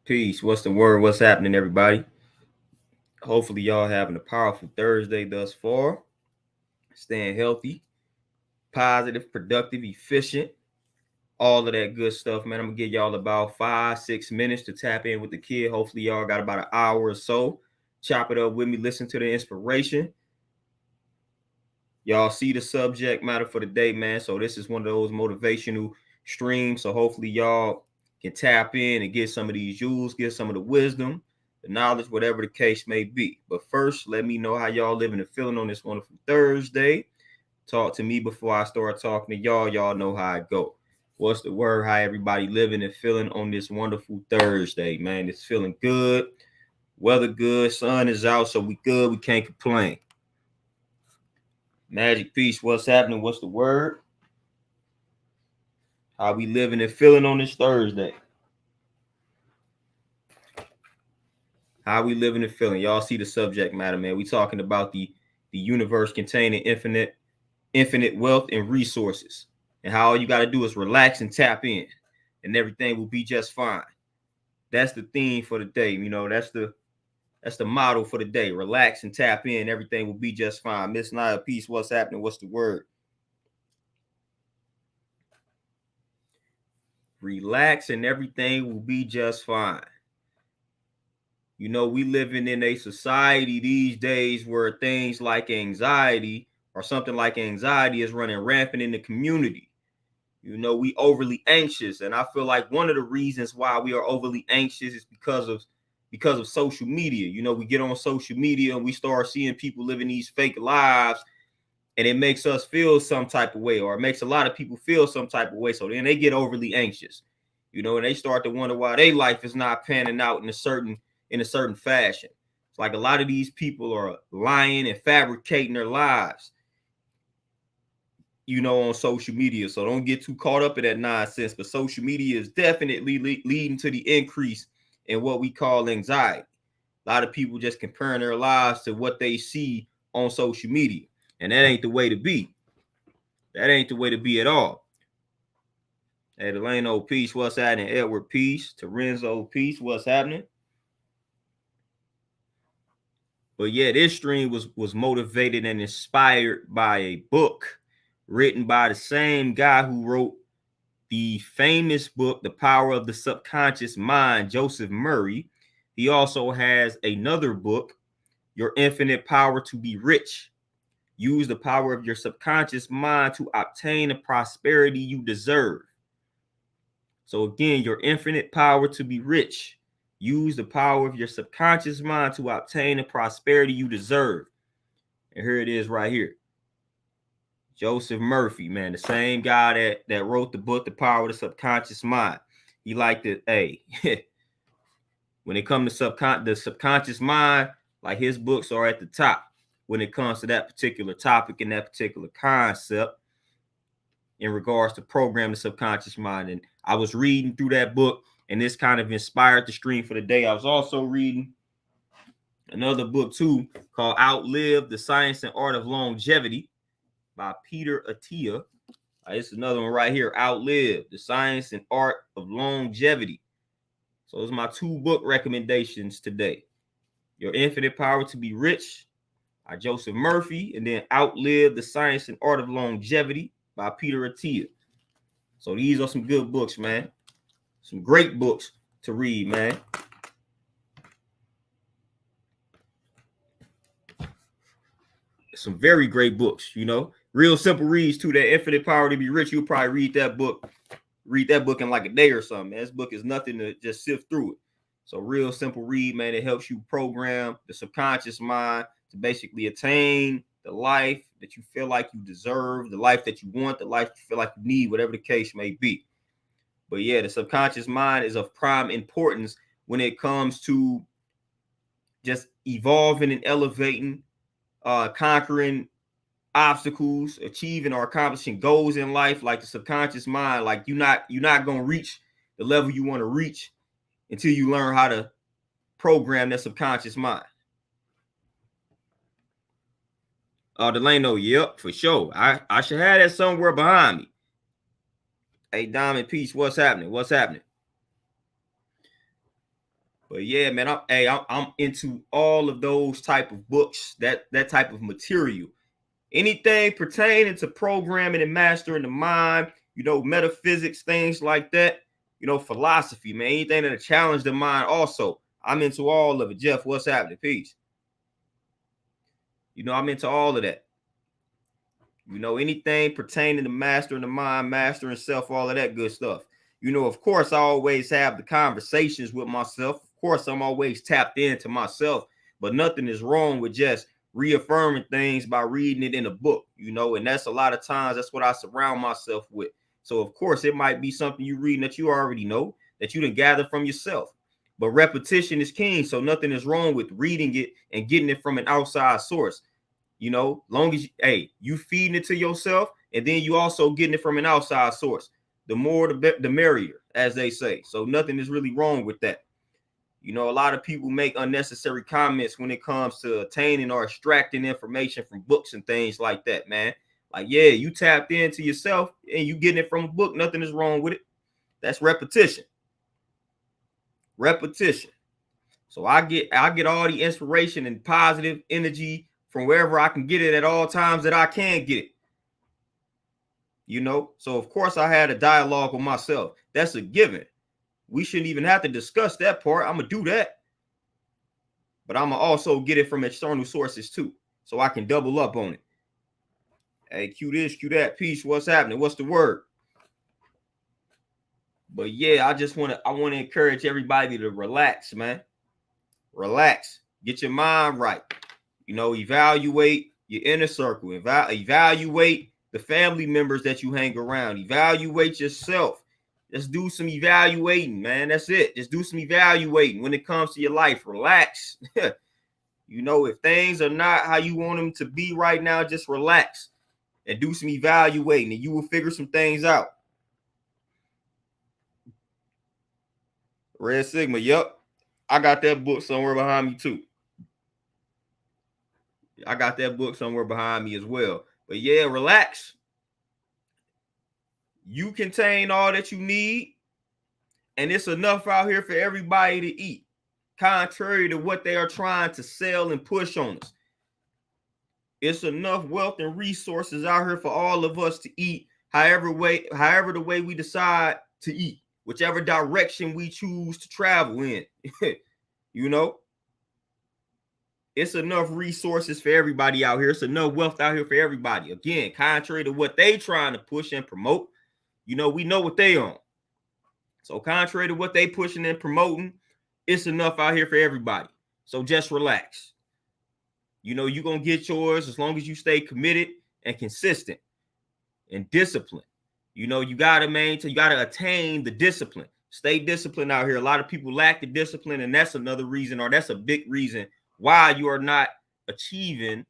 Peace. What's the word? What's happening, everybody? Hopefully, y'all having a powerful Thursday thus far. Staying healthy, positive, productive, efficient, all of that good stuff, man. I'm gonna give y'all about 5, 6 minutes to tap in with the kid. Hopefully, y'all got about an hour or so. Chop it up with me, listen to the inspiration. Y'all see the subject matter for the day, man. So this is one of those motivational streams. So hopefully y'all can tap in and get some of these jewels, get some of the wisdom, the knowledge, whatever the case may be. But first, let me know how y'all living and feeling on this wonderful Thursday. Talk to me before I start talking to y'all. Y'all know how it go. What's the word? How everybody living and feeling on this wonderful Thursday, man? It's feeling good. Weather good. Sun is out, so we good. We can't complain. Magic Peace, what's happening? What's the word? How we living and feeling on this Thursday? How we living and feeling? Y'all see the subject matter, man. We talking about the universe containing infinite wealth and resources, and how all you got to do is relax and tap in, and everything will be just fine. That's the theme for the day. You know, that's the motto for the day. Relax and tap in. Everything will be just fine. Miss Nia, peace. What's happening? What's the word? Relax and everything will be just fine. You know, we living in a society these days where things like anxiety or something like anxiety is running rampant in the community. You know, we overly anxious, and I feel like one of the reasons why we are overly anxious is because of social media. You know, we get on social media and we start seeing people living these fake lives, and it makes us feel some type of way, or it makes a lot of people feel some type of way. So then they get overly anxious, you know, and they start to wonder why their life is not panning out in a certain fashion. It's like a lot of these people are lying and fabricating their lives, you know, on social media. So don't get too caught up in that nonsense. But social media is definitely leading to the increase in what we call anxiety. A lot of people just comparing their lives to what they see on social media. And that ain't the way to be. That ain't the way to be at all. Hey, Delano, peace. What's happening? Edward, peace. Terenzo, peace. What's happening? But yeah, this stream was motivated and inspired by a book written by the same guy who wrote the famous book, The Power of the Subconscious Mind, Joseph Murray. He also has another book, Your Infinite Power to Be Rich. Use the power of your subconscious mind to obtain the prosperity you deserve. So again, your infinite power to be rich. Use the power of your subconscious mind to obtain the prosperity you deserve. And here it is right here. Joseph Murphy, man, the same guy that wrote the book, The Power of the Subconscious Mind. He liked it. Hey, when it comes to the subconscious mind, like his books are at the top when it comes to that particular topic and that particular concept in regards to program the subconscious mind. And I was reading through that book, and this kind of inspired the stream for the day. I was also reading another book too called Outlive: The Science and Art of Longevity by Peter Attia. It's another one right here, Outlive: The Science and Art of Longevity. So those are my two book recommendations today. Your Infinite Power to Be Rich by Joseph Murphy, and then Outlive: The Science and Art of Longevity by Peter Attia. So these are some good books, man. Some great books to read, man. Some very great books, you know. Real simple reads too. That Infinite Power to Be Rich, you'll probably read that book in like a day or something, man. This book is nothing to just sift through it. So real simple read, man. It helps you program the subconscious mind to basically attain the life that you feel like you deserve, the life that you want, the life you feel like you need, whatever the case may be. But yeah, the subconscious mind is of prime importance when it comes to just evolving and elevating, conquering obstacles, achieving or accomplishing goals in life. Like the subconscious mind, like you're not gonna reach the level you want to reach until you learn how to program that subconscious mind. Delano, yep, for sure. I should have that somewhere behind me. Hey, Diamond Peace, what's happening? What's happening? But yeah, man, I'm into all of those type of books, that type of material. Anything pertaining to programming and mastering the mind, metaphysics, things like that, philosophy, man, anything that challenge the mind also. I'm into all of it. Jeff, what's happening? Peace. I'm into all of that. Anything pertaining to mastering the mind, mastering self, all of that good stuff. Of course, I always have the conversations with myself. Of course, I'm always tapped into myself, but nothing is wrong with just reaffirming things by reading it in a book, and that's a lot of times, that's what I surround myself with. So, of course, it might be something you read that you already know, that you didn't gather from yourself. But repetition is king, so nothing is wrong with reading it and getting it from an outside source. Long as you feeding it to yourself, and then you also getting it from an outside source. The more, the merrier, as they say. So nothing is really wrong with that. A lot of people make unnecessary comments when it comes to attaining or extracting information from books and things like that, man. Like, yeah, you tapped into yourself and you getting it from a book. Nothing is wrong with it. That's repetition. Repetition. So I get all the inspiration and positive energy from wherever I can get it at all times that I can get it. So of course I had a dialogue with myself. That's a given. We shouldn't even have to discuss that part. I'm gonna do that, but I'm gonna also get it from external sources too, so I can double up on it. Hey, cue this, cue that. Peace. What's happening? What's the word? But yeah, I want to encourage everybody to relax, man. Relax. Get your mind right. Evaluate your inner circle. Evaluate the family members that you hang around. Evaluate yourself. Just do some evaluating, man. That's it. Just do some evaluating when it comes to your life. Relax. If things are not how you want them to be right now, just relax and do some evaluating, and you will figure some things out. Red Sigma, yep. I got that book somewhere behind me too. I got that book somewhere behind me as well. But yeah, relax. You contain all that you need, and it's enough out here for everybody to eat, contrary to what they are trying to sell and push on us. It's enough wealth and resources out here for all of us to eat, however the way we decide to eat, whichever direction we choose to travel in. It's enough resources for everybody out here. It's enough wealth out here for everybody. Again, contrary to what they trying to push and promote, we know what they on. So contrary to what they pushing and promoting, it's enough out here for everybody. So just relax. You're going to get yours as long as you stay committed and consistent and disciplined. You got to attain the discipline. Stay disciplined out here. A lot of people lack the discipline, and that's another reason, or that's a big reason why you are not achieving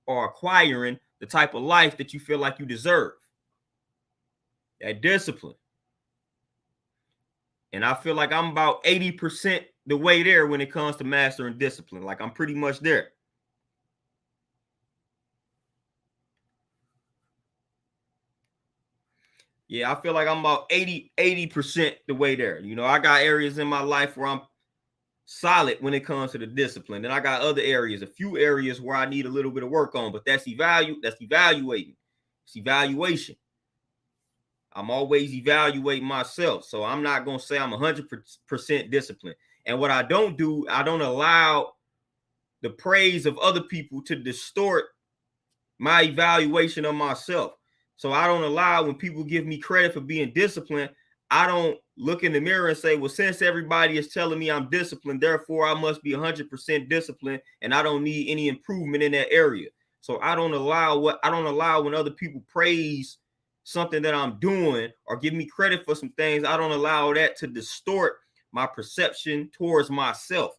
or acquiring the type of life that you feel like you deserve. That discipline. And I feel like I'm about 80% the way there when it comes to mastering discipline. Like, I'm pretty much there. Yeah, I feel like I'm about 80% the way there. I got areas in my life where I'm solid when it comes to the discipline. And I got other areas, a few areas where I need a little bit of work on, but that's evaluating. It's evaluation. I'm always evaluating myself. So I'm not going to say I'm 100% disciplined. And what I don't do, I don't allow the praise of other people to distort my evaluation of myself. So I don't allow, when people give me credit for being disciplined, I don't look in the mirror and say, well, since everybody is telling me I'm disciplined, therefore I must be 100% disciplined and I don't need any improvement in that area. So I don't allow when other people praise something that I'm doing or give me credit for some things, I don't allow that to distort my perception towards myself.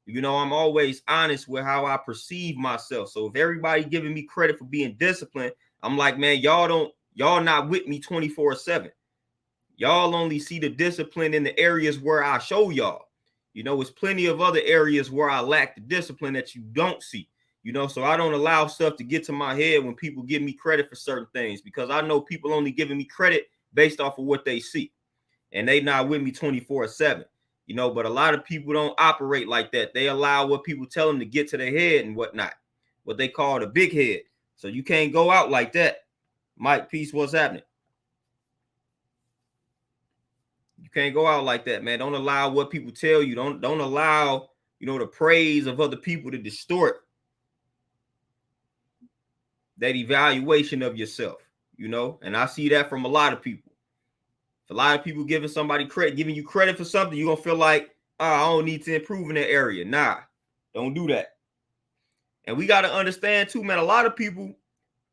I'm always honest with how I perceive myself. So if everybody giving me credit for being disciplined, I'm like, man, y'all not with me 24/7. Y'all only see the discipline in the areas where I show y'all. It's plenty of other areas where I lack the discipline that you don't see. So I don't allow stuff to get to my head when people give me credit for certain things, because I know people only giving me credit based off of what they see, and they not with me 24/7. You know, but a lot of people don't operate like that. They allow what people tell them to get to their head and whatnot, what they call the big head. So you can't go out like that. Mike, peace, what's happening? You can't go out like that, man. Don't allow what people tell you. Don't allow, you know, the praise of other people to distort that evaluation of yourself, you know. And I see that from a lot of people. If a lot of people giving somebody credit, giving you credit for something, you're gonna feel like, oh, I don't need to improve in that area. Nah, don't do that. And we got to understand too, man, a lot of people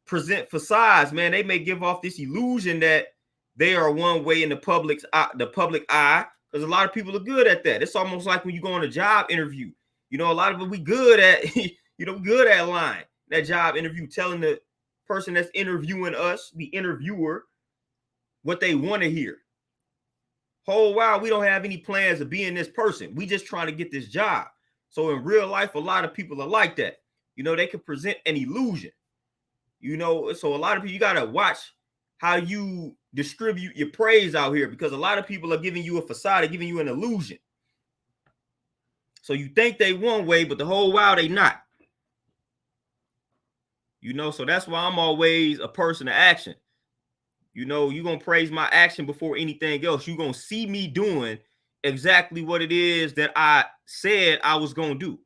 present facades, man. They may give off this illusion that they are one way in the public eye, because a lot of people are good at that. It's almost like when you go on a job interview. You know, a lot of it we good at, you know, good at lying. That job interview, telling the person that's interviewing us, the interviewer, what they want to hear. Whole while we don't have any plans of being this person. We just trying to get this job. So in real life, a lot of people are like that. You know, they can present an illusion. You know, so a lot of people, you got to watch how you distribute your praise out here, because a lot of people are giving you a facade, they're giving you an illusion. So you think they one way, but the whole while they not. You know, so that's why I'm always a person of action. You know, you're going to praise my action before anything else. You're going to see me doing exactly what it is that I said I was going to do.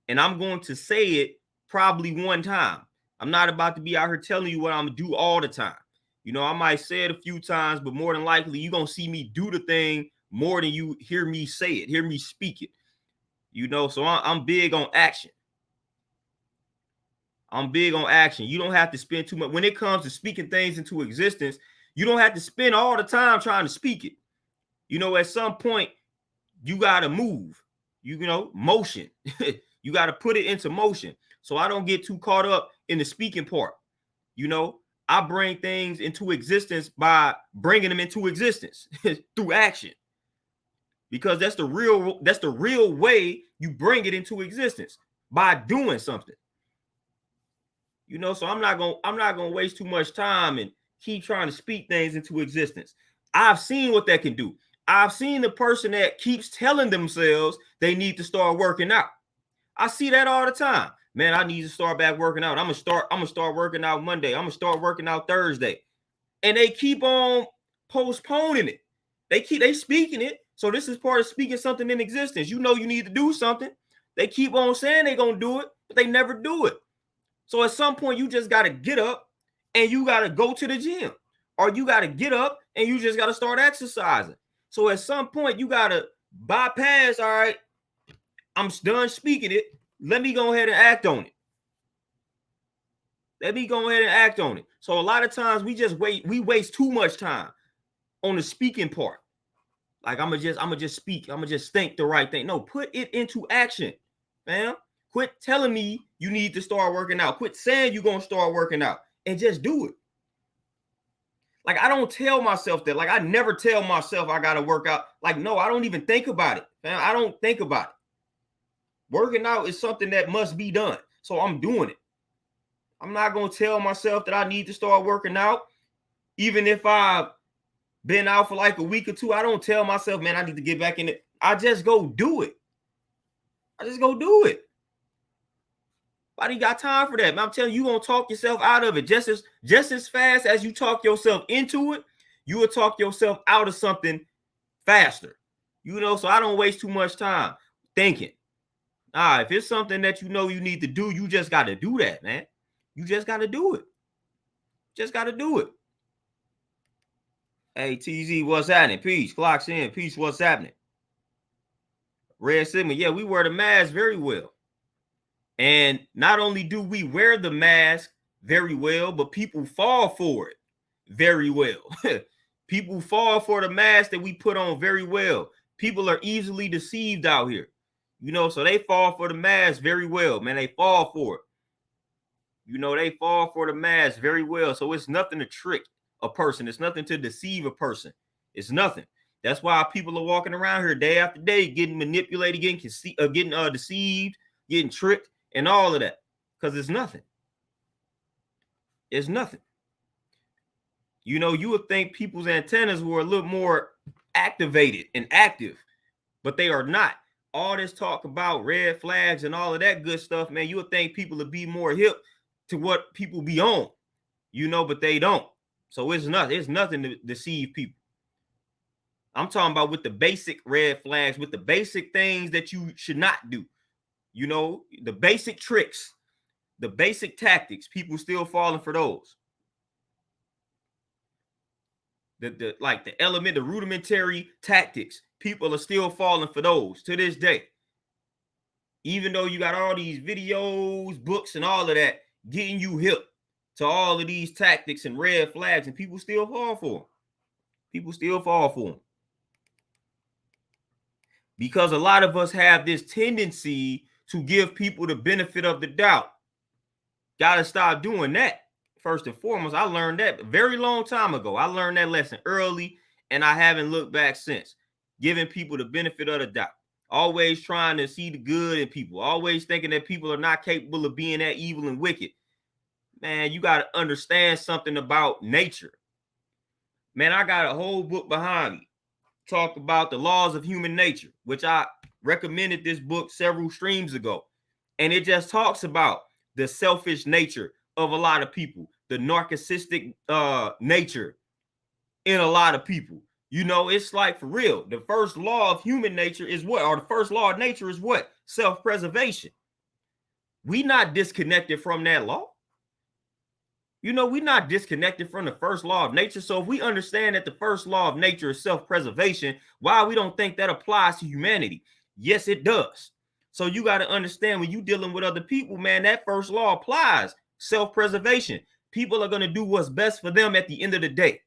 And I'm going to say it probably one time. I'm not about to be out here telling you what I'm going to do all the time. You know, I might say it a few times, but more than likely, you're going to see me do the thing more than you hear me say it, hear me speak it. You know, so I'm big on action. I'm big on action. You don't have to spend too much. When it comes to speaking things into existence, you don't have to spend all the time trying to speak it. You know, at some point, you got to move. You know, motion. You got to put it into motion. So I don't get too caught up in the speaking part. You know, I bring things into existence by bringing them into existence through action. Because that's the real way you bring it into existence, by doing something. You know, so I'm not gonna waste too much time and keep trying to speak things into existence. I've seen what that can do. I've seen the person that keeps telling themselves they need to start working out. I see that all the time. Man, I need to start back working out. I'm gonna start working out Monday. I'm gonna start working out Thursday. And they keep on postponing it. They speaking it. So this is part of speaking something in existence. You know you need to do something. They keep on saying they're gonna do it, but they never do it. So at some point, you just got to get up and you got to go to the gym, or you got to get up and you just got to start exercising. So at some point, you got to bypass, all right, I'm done speaking it. Let me go ahead and act on it. Let me go ahead and act on it. So a lot of times we waste too much time on the speaking part. Like I'm gonna just speak. I'm gonna just think the right thing. No, put it into action, fam. Quit telling me you need to start working out. Quit saying you're going to start working out, and just do it. Like, I don't tell myself that. Like, I never tell myself I got to work out. Like, no, I don't even think about it, man. I don't think about it. Working out is something that must be done. So I'm doing it. I'm not going to tell myself that I need to start working out. Even if I've been out for like a week or two, I don't tell myself, man, I need to get back in it. I just go do it. I just go do it. Nobody got time for that. Man, I'm telling you, you're gonna talk yourself out of it just as fast as you talk yourself into it. You will talk yourself out of something faster. You know, so I don't waste too much time thinking. If it's something that you know you need to do, you just got to do that, man. You just got to do it. Just got to do it. Hey, TZ, what's happening? Peace. Clocks in. Peace, what's happening? Red Sigma, yeah, we wear the mask very well. And not only do we wear the mask very well, but people fall for it very well. People fall for the mask that we put on very well. People are easily deceived out here. You know, so they fall for the mask very well, man. They fall for it. You know, they fall for the mask very well. So it's nothing to trick a person. It's nothing to deceive a person. It's nothing. That's why people are walking around here day after day, getting manipulated, getting deceived, getting tricked, and all of that, because it's nothing. It's nothing. You know, you would think people's antennas were a little more activated and active but they are not. All this talk about red flags and all of that good stuff, man, you would think people would be more hip to what people be on, you know, but they don't. So it's nothing to deceive people. I'm talking about with the basic red flags, with the basic things that you should not do. You know, the basic tricks, the basic tactics, people still falling for those. The rudimentary tactics, people are still falling for those to this day. Even though you got all these videos, books, and all of that getting you hip to all of these tactics and red flags, and people still fall for them. People still fall for them. Because a lot of us have this tendency to give people the benefit of the doubt. Got to stop doing that. First and foremost, I learned that a very long time ago. I learned that lesson early, and I haven't looked back since. Giving people the benefit of the doubt. Always trying to see the good in people. Always thinking that people are not capable of being that evil and wicked. Man, you got to understand something about nature. Man, I got a whole book behind me. Talk about the laws of human nature, which I recommended this book several streams ago. And it just talks about the selfish nature of a lot of people, the narcissistic nature in a lot of people. You know, it's like for real. The first law of human nature is what? Or the first law of nature is what? Self-preservation. We not disconnected from that law. You know, we're not disconnected from the first law of nature. So if we understand that the first law of nature is self-preservation, why we don't think that applies to humanity? Yes, it does. So you got to understand when you're dealing with other people, man, that first law applies. Self-preservation. People are going to do what's best for them at the end of the day.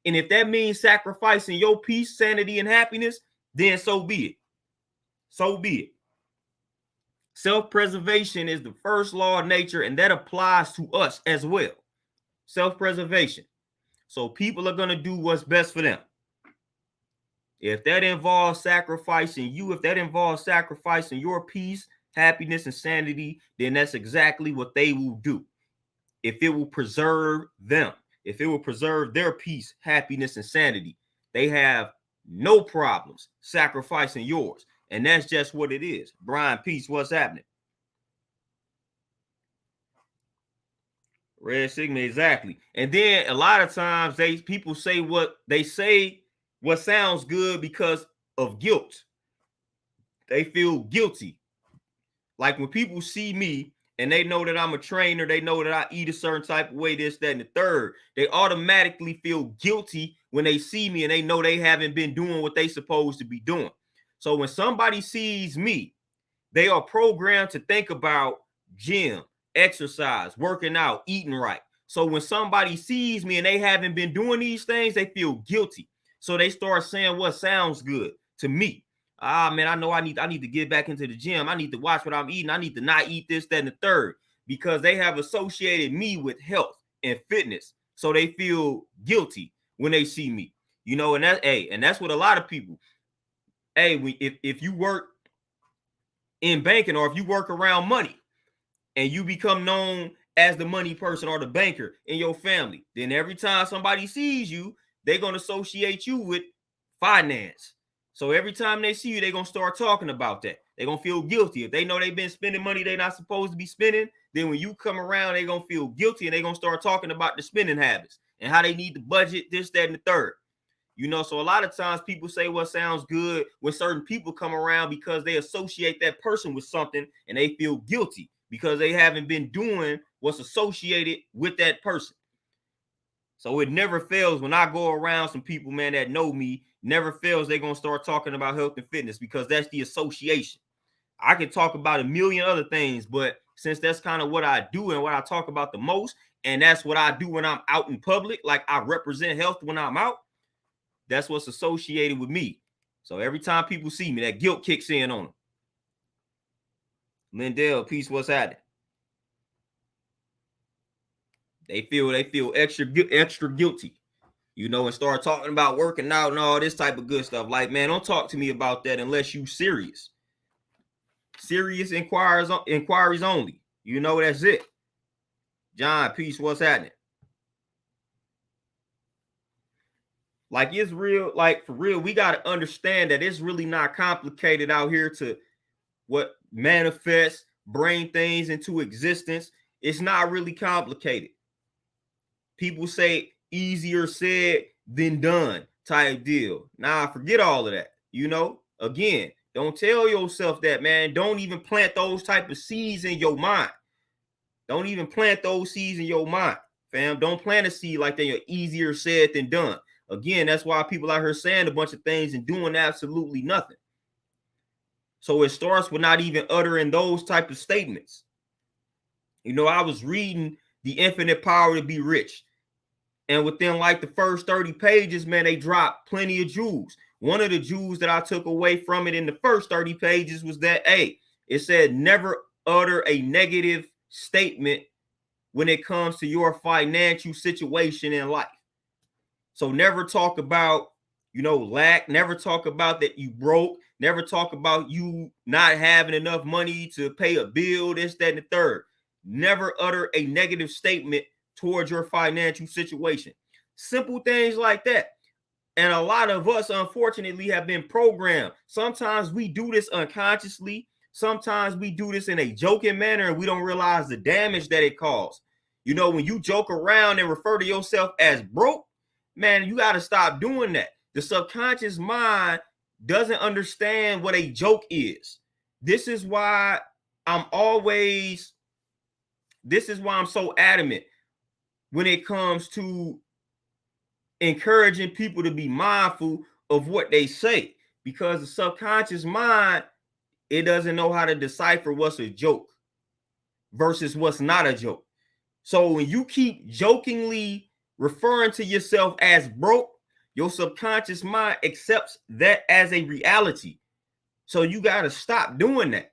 And if that means sacrificing your peace, sanity, and happiness, then so be it. So be it. Self-preservation is the first law of nature, and that applies to us as well. Self-preservation. So people are going to do what's best for them. If that involves sacrificing you, if that involves sacrificing your peace, happiness, and sanity, then that's exactly what they will do. If it will preserve them, if it will preserve their peace, happiness, and sanity, they have no problems sacrificing yours. And that's just what it is. Brian, peace, what's happening? Red Sigma, exactly. And then a lot of times people say what sounds good because of guilt. They feel guilty. Like when people see me and they know that I'm a trainer, they know that I eat a certain type of way, this, that, and the third, they automatically feel guilty when they see me and they know they haven't been doing what they supposed to be doing. So when somebody sees me, they are programmed to think about gym, exercise, working out, eating right. So when somebody sees me and they haven't been doing these things, they feel guilty. So they start saying what sounds good to me. Man, I know I need to get back into the gym. I need to watch what I'm eating. I need to not eat this, that, and the third, because they have associated me with health and fitness. So they feel guilty when they see me, you know, and that's what a lot of people, if you work in banking or if you work around money and you become known as the money person or the banker in your family, then every time somebody sees you, they're going to associate you with finance. So every time they see you, they're going to start talking about that. They're going to feel guilty. If they know they've been spending money they're not supposed to be spending, then when you come around, they're going to feel guilty and they're going to start talking about the spending habits and how they need to budget this, that, and the third. You know, so a lot of times people say what sounds good when certain people come around because they associate that person with something and they feel guilty because they haven't been doing what's associated with that person. So it never fails when I go around some people, man, that know me, never fails they're going to start talking about health and fitness because that's the association. I can talk about a million other things, but since that's kind of what I do and what I talk about the most, and that's what I do when I'm out in public, like I represent health when I'm out, that's what's associated with me. So every time people see me, that guilt kicks in on them. Lindell, peace, what's happening? They feel extra guilty, you know, and start talking about working out and all this type of good stuff. Like, man, don't talk to me about that unless you serious. Serious inquiries only. You know, that's it. John, peace, what's happening? Like it's real, like for real, we got to understand that it's really not complicated out here to what manifest, bring things into existence. It's not really complicated. People say easier said than done type deal. Nah, forget all of that. You know, again, don't tell yourself that, man. Don't even plant those type of seeds in your mind. Don't even plant those seeds in your mind, fam. Don't plant a seed like they're easier said than done. Again, that's why people out here saying a bunch of things and doing absolutely nothing. So it starts with not even uttering those type of statements. You know, I was reading The Infinite Power to Be Rich. And within like the first 30 pages, man, they dropped plenty of jewels. One of the jewels that I took away from it in the first 30 pages was that, hey, it said never utter a negative statement when it comes to your financial situation in life. So never talk about, you know, lack, never talk about that you broke, never talk about you not having enough money to pay a bill, this, that, and the third. Never utter a negative statement towards your financial situation. Simple things like that. And a lot of us, unfortunately, have been programmed. Sometimes we do this unconsciously. Sometimes we do this in a joking manner and we don't realize the damage that it caused. You know, when you joke around and refer to yourself as broke, man, you got to stop doing that. The subconscious mind doesn't understand what a joke is. This is why I'm so adamant when it comes to encouraging people to be mindful of what they say, because the subconscious mind, it doesn't know how to decipher what's a joke versus what's not a joke. So when you keep jokingly referring to yourself as broke, your subconscious mind accepts that as a reality. So you got to stop doing that.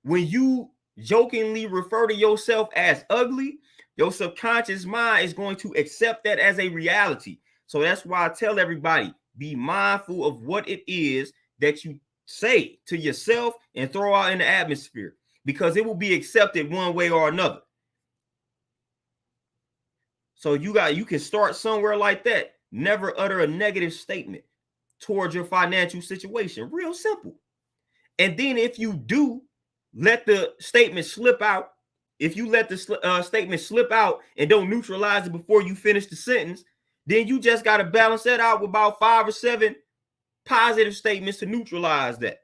When you jokingly refer to yourself as ugly, your subconscious mind is going to accept that as a reality. So that's why I tell everybody, be mindful of what it is that you say to yourself and throw out in the atmosphere, because it will be accepted one way or another. So you can start somewhere like that. Never utter a negative statement towards your financial situation. Real simple. And then if you do let the statement slip out, if you let the statement slip out and don't neutralize it before you finish the sentence, then you just got to balance that out with about 5 or 7 positive statements to neutralize that.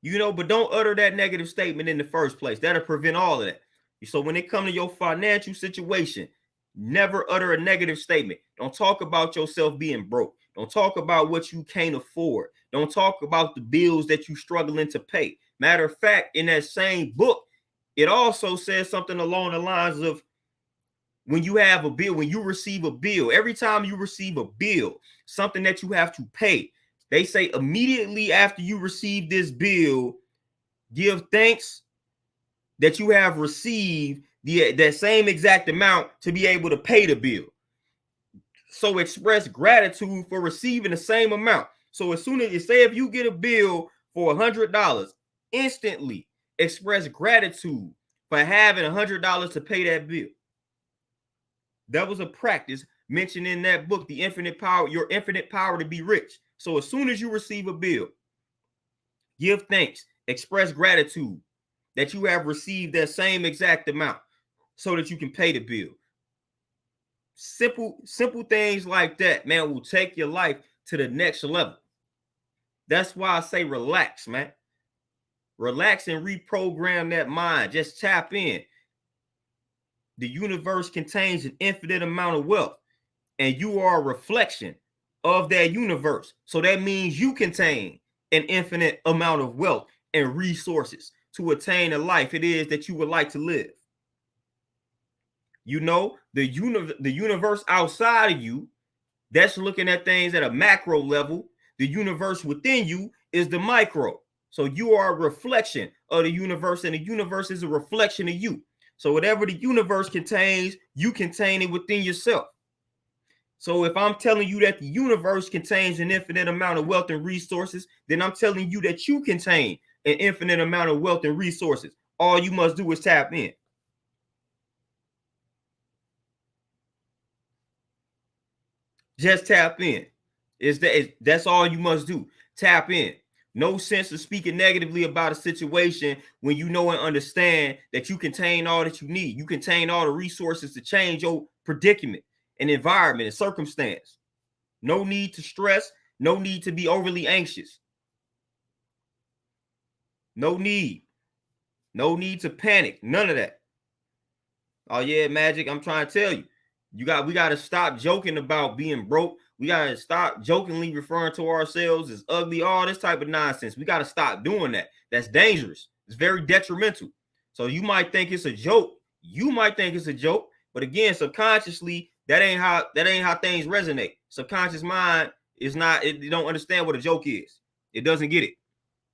You know, but don't utter that negative statement in the first place. That'll prevent all of that. So when it comes to your financial situation, never utter a negative statement. Don't talk about yourself being broke. Don't talk about what you can't afford. Don't talk about the bills that you're struggling to pay. Matter of fact, in that same book, it also says something along the lines of, when you have a bill, when you receive a bill, every time you receive a bill, something that you have to pay, they say immediately after you receive this bill, give thanks that you have received that same exact amount to be able to pay the bill. So express gratitude for receiving the same amount. So as soon as you say, if you get a bill for $100, instantly express gratitude for having $100 to pay that bill. That was a practice mentioned in that book, The Infinite Power, Your Infinite Power to Be Rich. So as soon as you receive a bill, give thanks, express gratitude that you have received that same exact amount so that you can pay the bill. Simple things like that, man, will take your life to the next level. That's why I say relax, man. Relax and reprogram that mind. Just tap in. The universe contains an infinite amount of wealth, and you are a reflection of that universe. So that means you contain an infinite amount of wealth and resources to attain a life it is that you would like to live. You know, the universe outside of you, that's looking at things at a macro level. The universe within you is the micro. So you are a reflection of the universe, and the universe is a reflection of you. So whatever the universe contains, you contain it within yourself. So if I'm telling you that the universe contains an infinite amount of wealth and resources, then I'm telling you that you contain an infinite amount of wealth and resources. All you must do is tap in. Just tap in. That's all you must do. Tap in. No sense of speaking negatively about a situation when you know and understand that you contain all that you need. You contain all the resources to change your predicament and environment and circumstance. No need to stress. No need to be overly anxious. No need. No need to panic. None of that. Oh yeah, Magic, I'm trying to tell you. We got to stop joking about being broke. We got to stop jokingly referring to ourselves as ugly, all this type of nonsense. We got to stop doing that. That's dangerous. It's very detrimental. So you might think it's a joke. You might think it's a joke, but again, subconsciously, that ain't how things resonate. Subconscious mind is not, it don't understand what a joke is. It doesn't get it.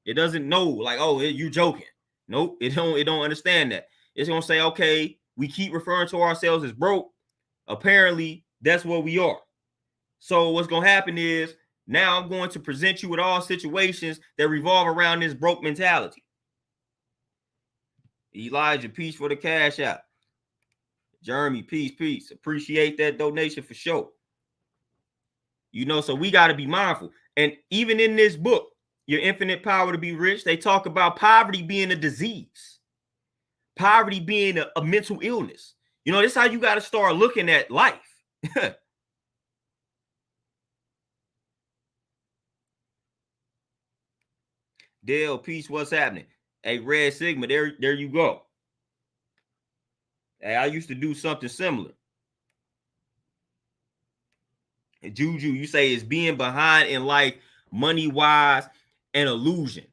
It doesn't know, like, oh, you joking. Nope, it don't understand that. It's gonna say, okay, we keep referring to ourselves as broke. Apparently, that's what we are. So what's gonna happen is now I'm going to present you with all situations that revolve around this broke mentality. Elijah, peace for the cash out. Jeremy, peace. Appreciate that donation for sure. You know, so we got to be mindful. And even in this book, Your Infinite Power to Be Rich, they talk about poverty being a disease, poverty being a mental illness. You know, this is how you got to start looking at life. Dale, peace, what's happening? Hey, Red Sigma, there you go. Hey, I used to do something similar. And Juju, you say it's being behind in life, money-wise, an illusion.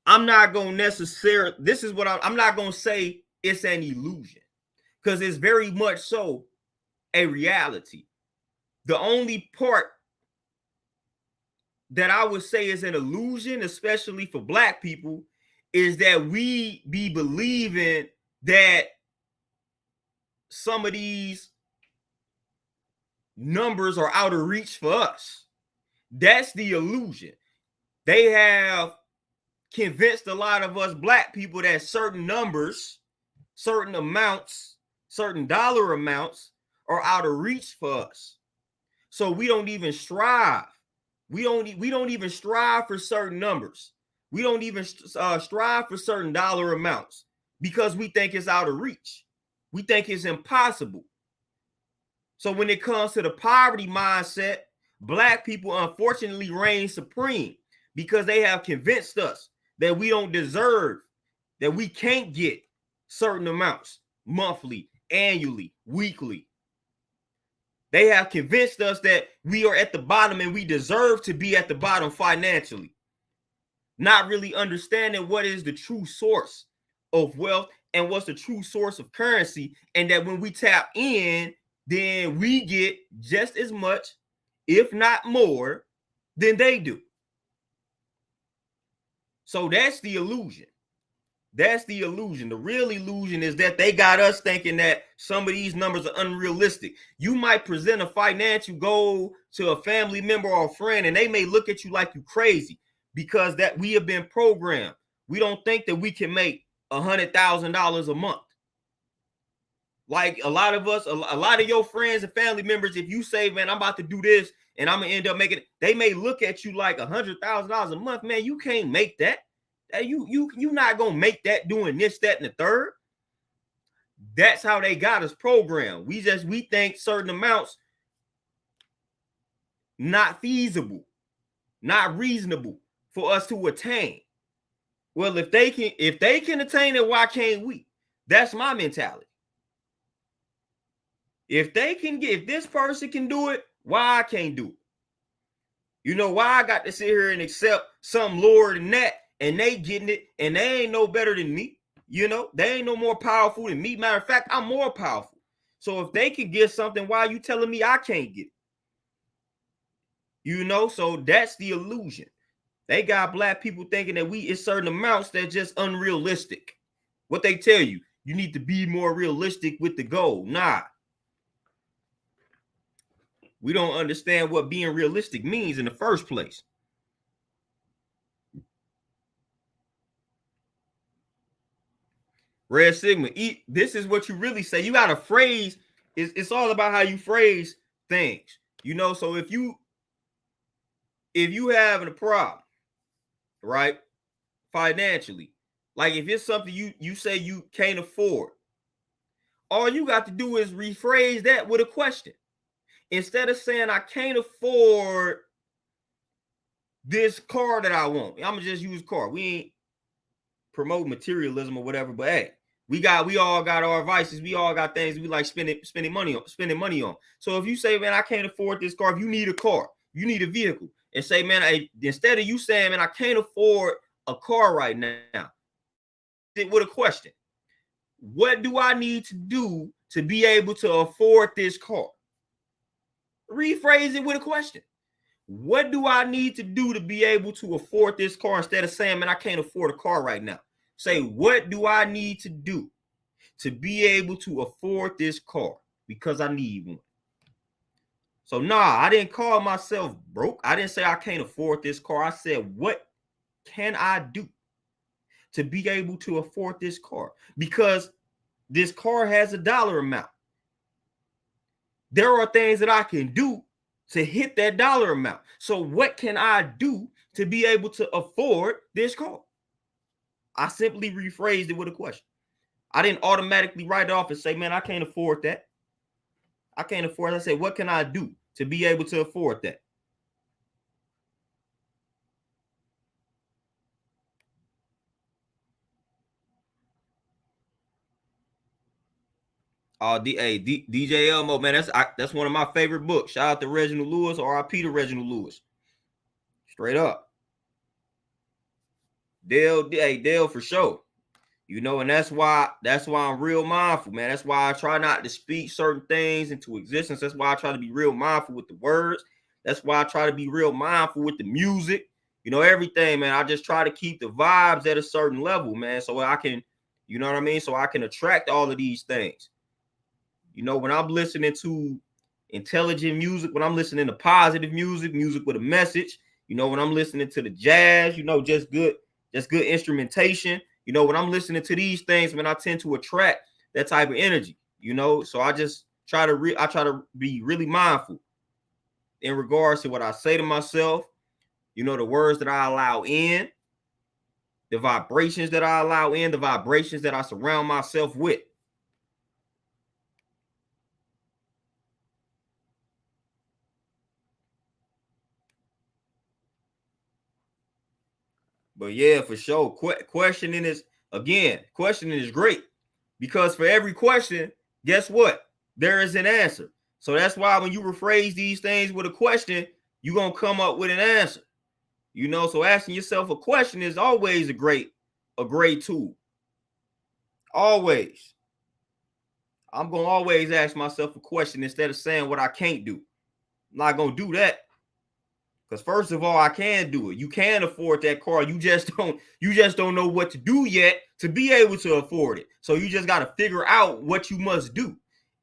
I'm not going to necessarily, this is what I'm not going to say it's an illusion, because it's very much so a reality. The only part that I would say is an illusion, especially for Black people, is that we be believing that some of these numbers are out of reach for us. That's the illusion. They have convinced a lot of us Black people that certain numbers, certain amounts, certain dollar amounts are out of reach for us. So we don't even strive. We don't even strive for certain numbers. We don't even strive for certain dollar amounts because we think it's out of reach. We think it's impossible. So when it comes to the poverty mindset, Black people unfortunately reign supreme because they have convinced us that we don't deserve, that we can't get certain amounts monthly, annually, weekly. They have convinced us that we are at the bottom and we deserve to be at the bottom financially, not really understanding what is the true source of wealth and what's the true source of currency, and that when we tap in, then we get just as much, if not more, than they do. So that's the illusion. That's the illusion. The real illusion is that they got us thinking that some of these numbers are unrealistic. You might present a financial goal to a family member or a friend, and they may look at you like you crazy because that we have been programmed. We don't think that we can make $100,000 a month. Like a lot of us, a lot of your friends and family members, if you say, man, I'm about to do this and I'm gonna end up making it, they may look at you like $100,000 a month. Man, you can't make that. You not gonna make that doing this, that, and the third. That's how they got us programmed. We think certain amounts not feasible, not reasonable for us to attain. Well, if they can attain it, why can't we? That's my mentality. If this person can do it, why I can't do it? You know why I got to sit here and accept something lower than that, and they getting it, and they ain't no better than me. You know, they ain't no more powerful than me. Matter of fact, I'm more powerful. So if they can get something, why are you telling me I can't get it? You know, so that's the illusion. They got Black people thinking that it's certain amounts that just unrealistic. What they tell you, you need to be more realistic with the goal. Nah. We don't understand what being realistic means in the first place. Red Sigma, this is what you really say. You got to phrase, it's all about how you phrase things. You know, so if you having a problem, right, financially, like if it's something you say you can't afford, all you got to do is rephrase that with a question. Instead of saying I can't afford this car that I want, I'm gonna just use car. We ain't promote materialism or whatever, but hey, we all got our vices. We all got things we like spending money on. So if you say, man, I can't afford this car, if you need a car, you need a vehicle, and say, man, instead of you saying, man, I can't afford a car right now, with a question, what do I need to do to be able to afford this car? Rephrase it with a question. What do I need to do to be able to afford this car, instead of saying, man, I can't afford a car right now? Say, what do I need to do to be able to afford this car? Because I need one. So nah, I didn't call myself broke. I didn't say I can't afford this car. I said, what can I do to be able to afford this car? Because this car has a dollar amount. There are things that I can do to hit that dollar amount. So what can I do to be able to afford this car? I simply rephrased it with a question. I didn't automatically write it off and say, man, I can't afford that. I can't afford it. I said, what can I do to be able to afford that? DJ Elmo, man, that's one of my favorite books. Shout out to Reginald Lewis, R.I.P. to Reginald Lewis. Straight up. Dale for sure. You know, and that's why I'm real mindful, man. That's why I try not to speak certain things into existence. That's why I try to be real mindful with the words. That's why I try to be real mindful with the music. You know, everything, man. I just try to keep the vibes at a certain level, man, so I can, you know what I mean? So I can attract all of these things. You know, when I'm listening to intelligent music, when I'm listening to positive music with a message, you know, when I'm listening to the jazz, you know, just good instrumentation. You know, when I'm listening to these things, man, I tend to attract that type of energy, you know. So I just try to be really mindful in regards to what I say to myself, you know, the words that I allow in, the vibrations that I allow in, the vibrations that I surround myself with. But yeah, for sure. Questioning is great, because for every question, guess what? There is an answer. So that's why when you rephrase these things with a question, you're going to come up with an answer. You know, so asking yourself a question is always a great tool. Always. I'm going to always ask myself a question instead of saying what I can't do. I'm not going to do that. Because first of all, I can do it. You can afford that car. You just don't know what to do yet to be able to afford it. So you just got to figure out what you must do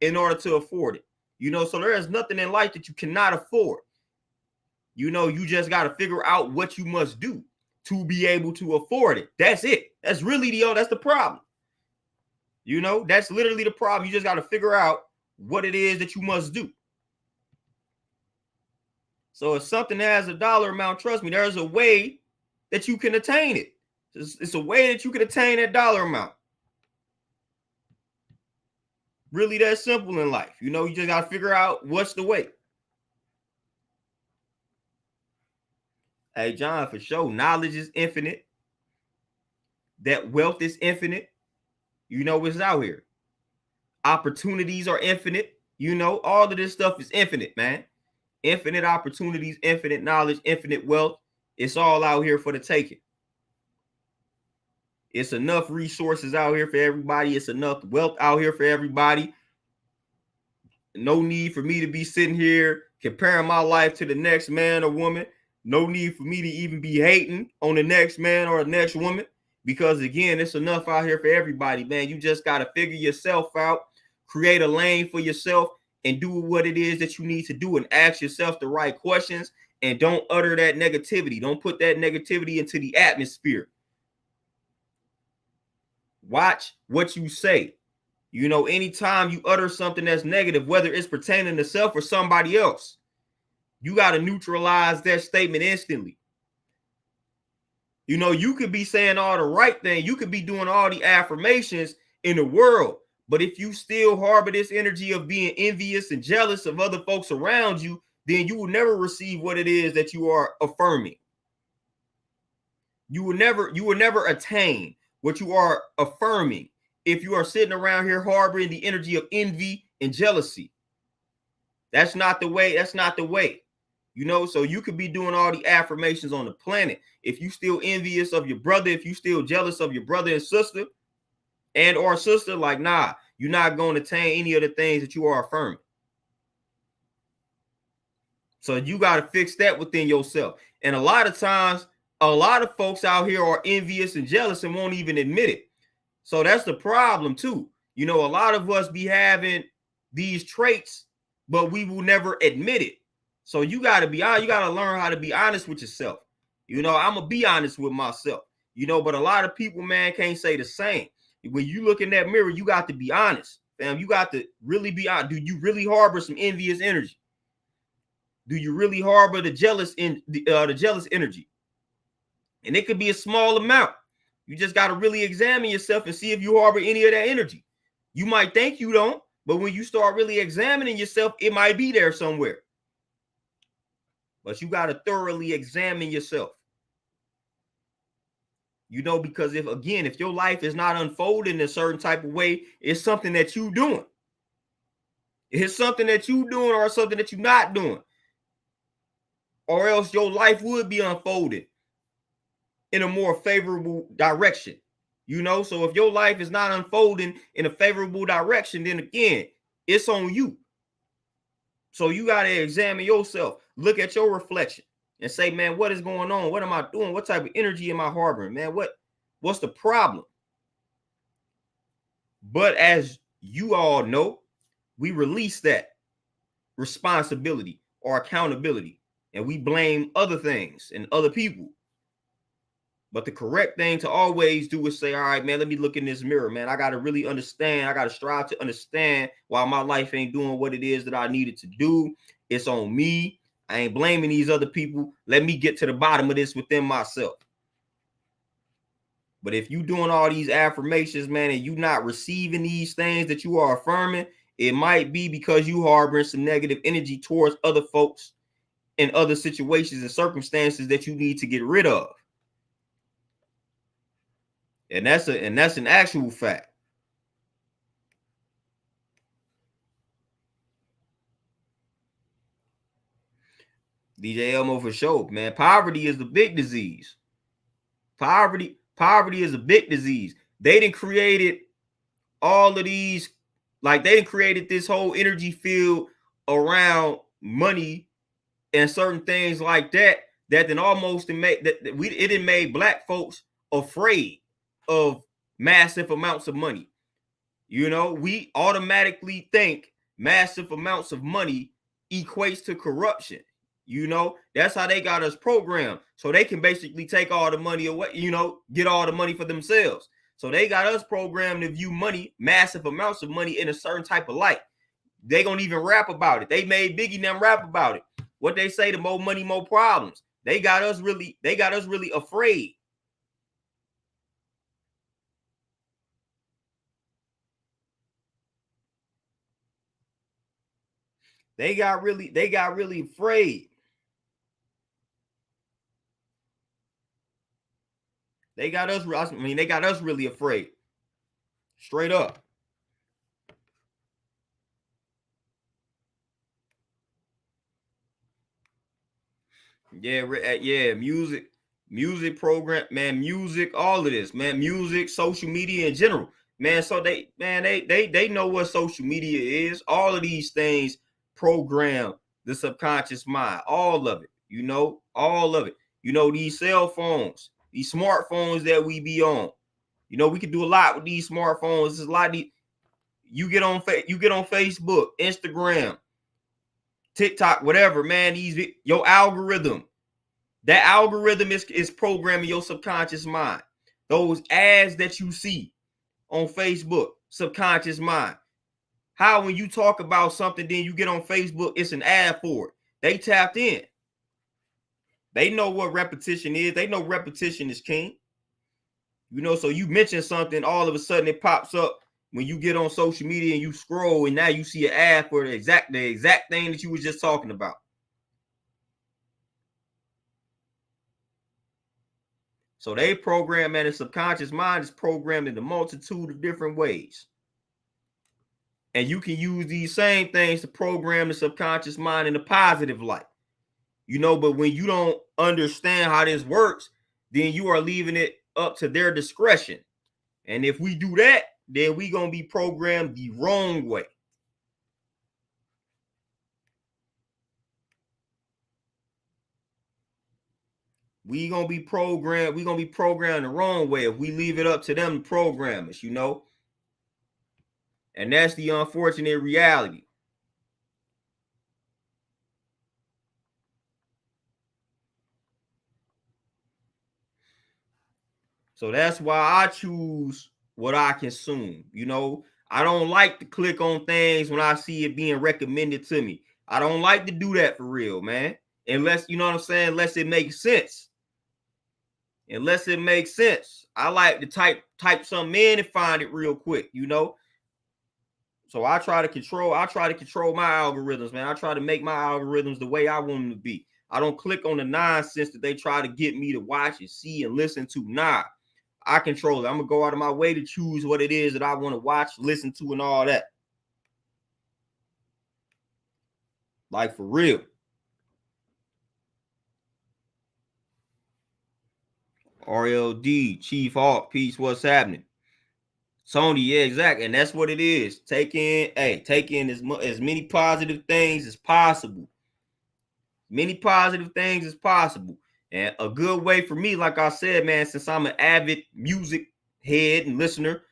in order to afford it. You know, so there is nothing in life that you cannot afford. You know, you just got to figure out what you must do to be able to afford it. That's it. That's really that's the problem. You know, that's literally the problem. You just got to figure out what it is that you must do. So if something has a dollar amount, trust me, there's a way that you can attain it. It's a way that you can attain that dollar amount. Really that simple in life. You know, you just got to figure out what's the way. Hey, John, for sure, knowledge is infinite. That wealth is infinite. You know what's out here. Opportunities are infinite. You know, all of this stuff is infinite, man. Infinite opportunities, infinite knowledge, infinite wealth. It's all out here for the taking. It's enough resources out here for everybody. It's enough wealth out here for everybody. No need for me to be sitting here comparing my life to the next man or woman. No need for me to even be hating on the next man or the next woman, because again, it's enough out here for everybody, man. You just got to figure yourself out, create a lane for yourself, and do what it is that you need to do, and ask yourself the right questions, and don't utter that negativity. Don't put that negativity into the atmosphere. Watch what you say. You know, anytime you utter something that's negative, whether it's pertaining to self or somebody else, You got to neutralize that statement instantly. You know, you could be saying all the right thing. You could be doing all the affirmations in the world. But if you still harbor this energy of being envious and jealous of other folks around you, then you will never receive what it is that you are affirming. You will never attain what you are affirming if you are sitting around here harboring the energy of envy and jealousy. That's not the way. That's not the way. You know, so you could be doing all the affirmations on the planet. If you still envious of your brother, if you still jealous of your brother and sister or sister, like, nah, you're not going to attain any of the things that you are affirming. So you got to fix that within yourself. And a lot of times, a lot of folks out here are envious and jealous and won't even admit it. So that's the problem too. You know, a lot of us be having these traits, but we will never admit it. So you got to be honest. You got to learn how to be honest with yourself. You know, I'm going to be honest with myself, you know, but a lot of people, man, can't say the same. When you look in that mirror, you got to be honest, fam. You got to really be honest. Do you really harbor some envious energy? Do you really harbor the jealous energy? And it could be a small amount. You just got to really examine yourself and see if you harbor any of that energy. You might think you don't, but when you start really examining yourself, it might be there somewhere. But you got to thoroughly examine yourself. You know, because if your life is not unfolding in a certain type of way, it's something that you're doing. It's something that you're doing or something that you're not doing. Or else your life would be unfolded in a more favorable direction. You know, so if your life is not unfolding in a favorable direction, then again, it's on you. So you got to examine yourself, look at your reflection and say, man, what is going on? What am I doing? What type of energy am I harboring, man? What's the problem? But as you all know, we release that responsibility or accountability and we blame other things and other people. But the correct thing to always do is say, all right, man, let me look in this mirror, man. I got to really understand. I got to strive to understand why my life ain't doing what it is that I needed to do. It's on me. I ain't blaming these other people. Let me get to the bottom of this within myself. But if you doing all these affirmations, man, and you not receiving these things that you are affirming, it might be because you harboring some negative energy towards other folks in other situations and circumstances that you need to get rid of. And that's an actual fact. DJ Elmo for sure, man. Poverty is the big disease. Poverty is a big disease. They done created all of these, like they done created this whole energy field around money and certain things like that. That then almost it made black folks afraid of massive amounts of money. You know, we automatically think massive amounts of money equates to corruption. You know, that's how they got us programmed. So they can basically take all the money away, you know, get all the money for themselves. So they got us programmed to view money, massive amounts of money, in a certain type of light. They gonna even rap about it. They made Biggie and them rap about it. What they say, the more money, more problems. They got us really afraid. They got really afraid. They got us really afraid. Straight up. Yeah, music program, man, music, all of this, man, music, social media in general, man. So they know what social media is. All of these things program the subconscious mind, all of it, you know, all of it. You know, these cell phones, these smartphones that we be on, you know, we can do a lot with these smartphones. There's a lot of you get on Facebook, Instagram, TikTok, whatever, man. Your algorithm. That algorithm is programming your subconscious mind. Those ads that you see on Facebook, subconscious mind. How when you talk about something, then you get on Facebook, it's an ad for it. They tapped in. They know what repetition is. They know repetition is king. You know, so you mention something, all of a sudden it pops up when you get on social media and you scroll, and now you see an ad for the exact thing that you was just talking about. So they program, and the subconscious mind is programmed in a multitude of different ways. And you can use these same things to program the subconscious mind in a positive light. You know, but when you don't understand how this works, then you are leaving it up to their discretion. And if we do that, then we gonna be programmed the wrong way. We gonna be programmed the wrong way if we leave it up to them to program us, you know. And that's the unfortunate reality. So that's why I choose what I consume. You know, I don't like to click on things when I see it being recommended to me. I don't like to do that for real, man. Unless, you know what I'm saying, unless it makes sense. Unless it makes sense. I like to type something in and find it real quick, you know. So I try to control my algorithms, man. I try to make my algorithms the way I want them to be. I don't click on the nonsense that they try to get me to watch and see and listen to. Nah, I control it. I'm gonna go out of my way to choose what it is that I want to watch, listen to, and all that. Like, for real. RLD, Chief Hawk, peace. What's happening? Tony, yeah, exactly. And that's what it is. Take in as many positive things as possible. Many positive things as possible. And a good way for me, like I said, man, since I'm an avid music head and listener,